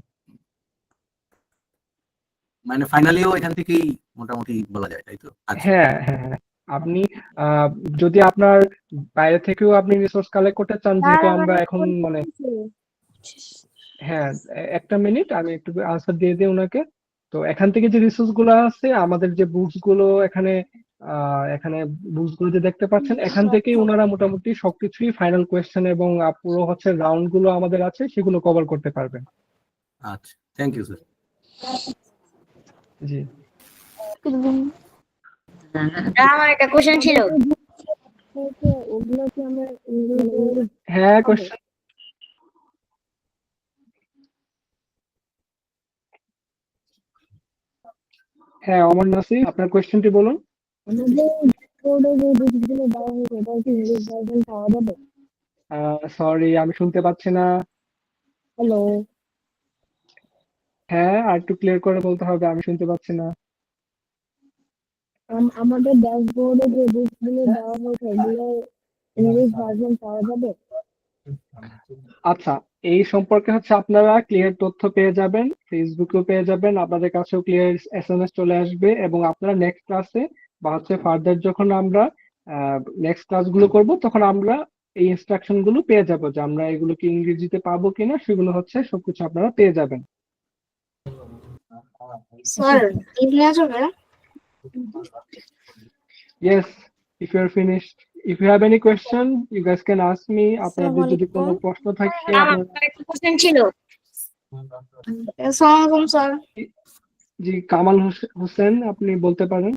K: মানে ফাইনালিও এখান থেকেই মোটামুটি বলা যায়, তাই তো?
D: হ্যাঁ হ্যাঁ হ্যাঁ, আপনি যদি আপনার বাইরে থেকেও আপনি রিসোর্স কালেক্ট করতে চান, যেহেতু আমরা এখন মানে হ্যাঁ একটা মিনিট আমি একটু আনসার দিয়ে দিই ওনাকে। তো এখান থেকে যে রিসোর্স গুলো আছে, আমাদের যে বুকস গুলো এখানে বুকস গুলো যে দেখতে পাচ্ছেন, এখান থেকেই ওনারা মোটামুটি সবকিছুই ফাইনাল কোয়েশ্চেন এবং পুরো হচ্ছে রাউন্ড গুলো আমাদের আছে সেগুলো কভার করতে পারবেন।
K: আচ্ছা, থ্যাংক ইউ স্যার।
D: জি,
F: আমার একটা কোশ্চেন ছিল।
D: হ্যাঁ কোশ্চেন। হ্যাঁ অমর নাসি, আপনার কোয়েশ্চেনটি বলুন। সরি, আমি শুনতে পাচ্ছি না।
I: হ্যালো,
D: হ্যাঁ আর একটু ক্লিয়ার করে বলতে হবে, আমি শুনতে পাচ্ছি না।
I: আমাদের ড্যাশবোর্ডে যে বুকগুলো দেওয়া হয়েছে এগুলো ইংলিশ ভার্সন পাওয়া যাবে?
D: আচ্ছা, এই সম্পর্কে হচ্ছে আপনারা ক্লিয়ার তথ্য পেয়ে যাবেন, ফেসবুকেও পেয়ে যাবেন, আপনাদের কাছেও ক্লিয়ার এসএমএস চলে আসবে এবং আপনারা নেক্সট ক্লাসে বা হচ্ছে ফার্দার যখন আমরা নেক্সট ক্লাসগুলো করব তখন আমরা এই ইনস্ট্রাকশন গুলো পেয়ে যাবো যে আমরা এগুলো কি ইংরেজিতে পাবো কিনা, সেগুলো হচ্ছে সবকিছু আপনারা পেয়ে যাবেন।
E: স্যার, ইংলিশ যাবে?
D: Yes, if you are finished. If you have any question, you guys can ask me. আপনাদের যদি কোনো প্রশ্ন থাকে
E: আমার একটা কোশ্চেন ছিল। আসসালামু আলাইকুম স্যার।
D: জি, কামাল হোসেন, আপনি বলতে পারেন।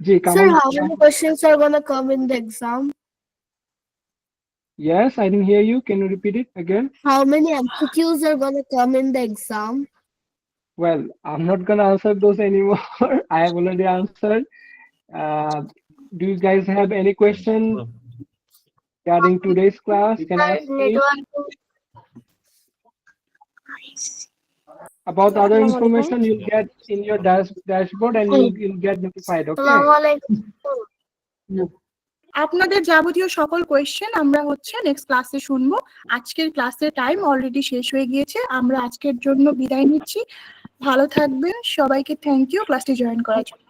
D: জি
E: Sir,
D: Kamal.
E: how many questions are gonna come in the exam?
D: Yes, I didn't hear you. Can you repeat it again?
E: How many MCQs are gonna come in the exam?
D: Well, I'm not gonna answer those anymore. I have already answered. Do you guys have any question regarding today's class? You can ask me. About other information you'll get in your dashboard and you'll get notified. Okay.
A: আপনাদের যাবতীয় সকল question আমরা হচ্ছে next ক্লাসে শুনবো। আজকের ক্লাসের time already শেষ হয়ে গিয়েছে, আমরা আজকের জন্য বিদায় নিচ্ছি। ভালো থাকবেন, সবাইকে থ্যাংক ইউ ক্লাসটি জয়েন করার জন্য।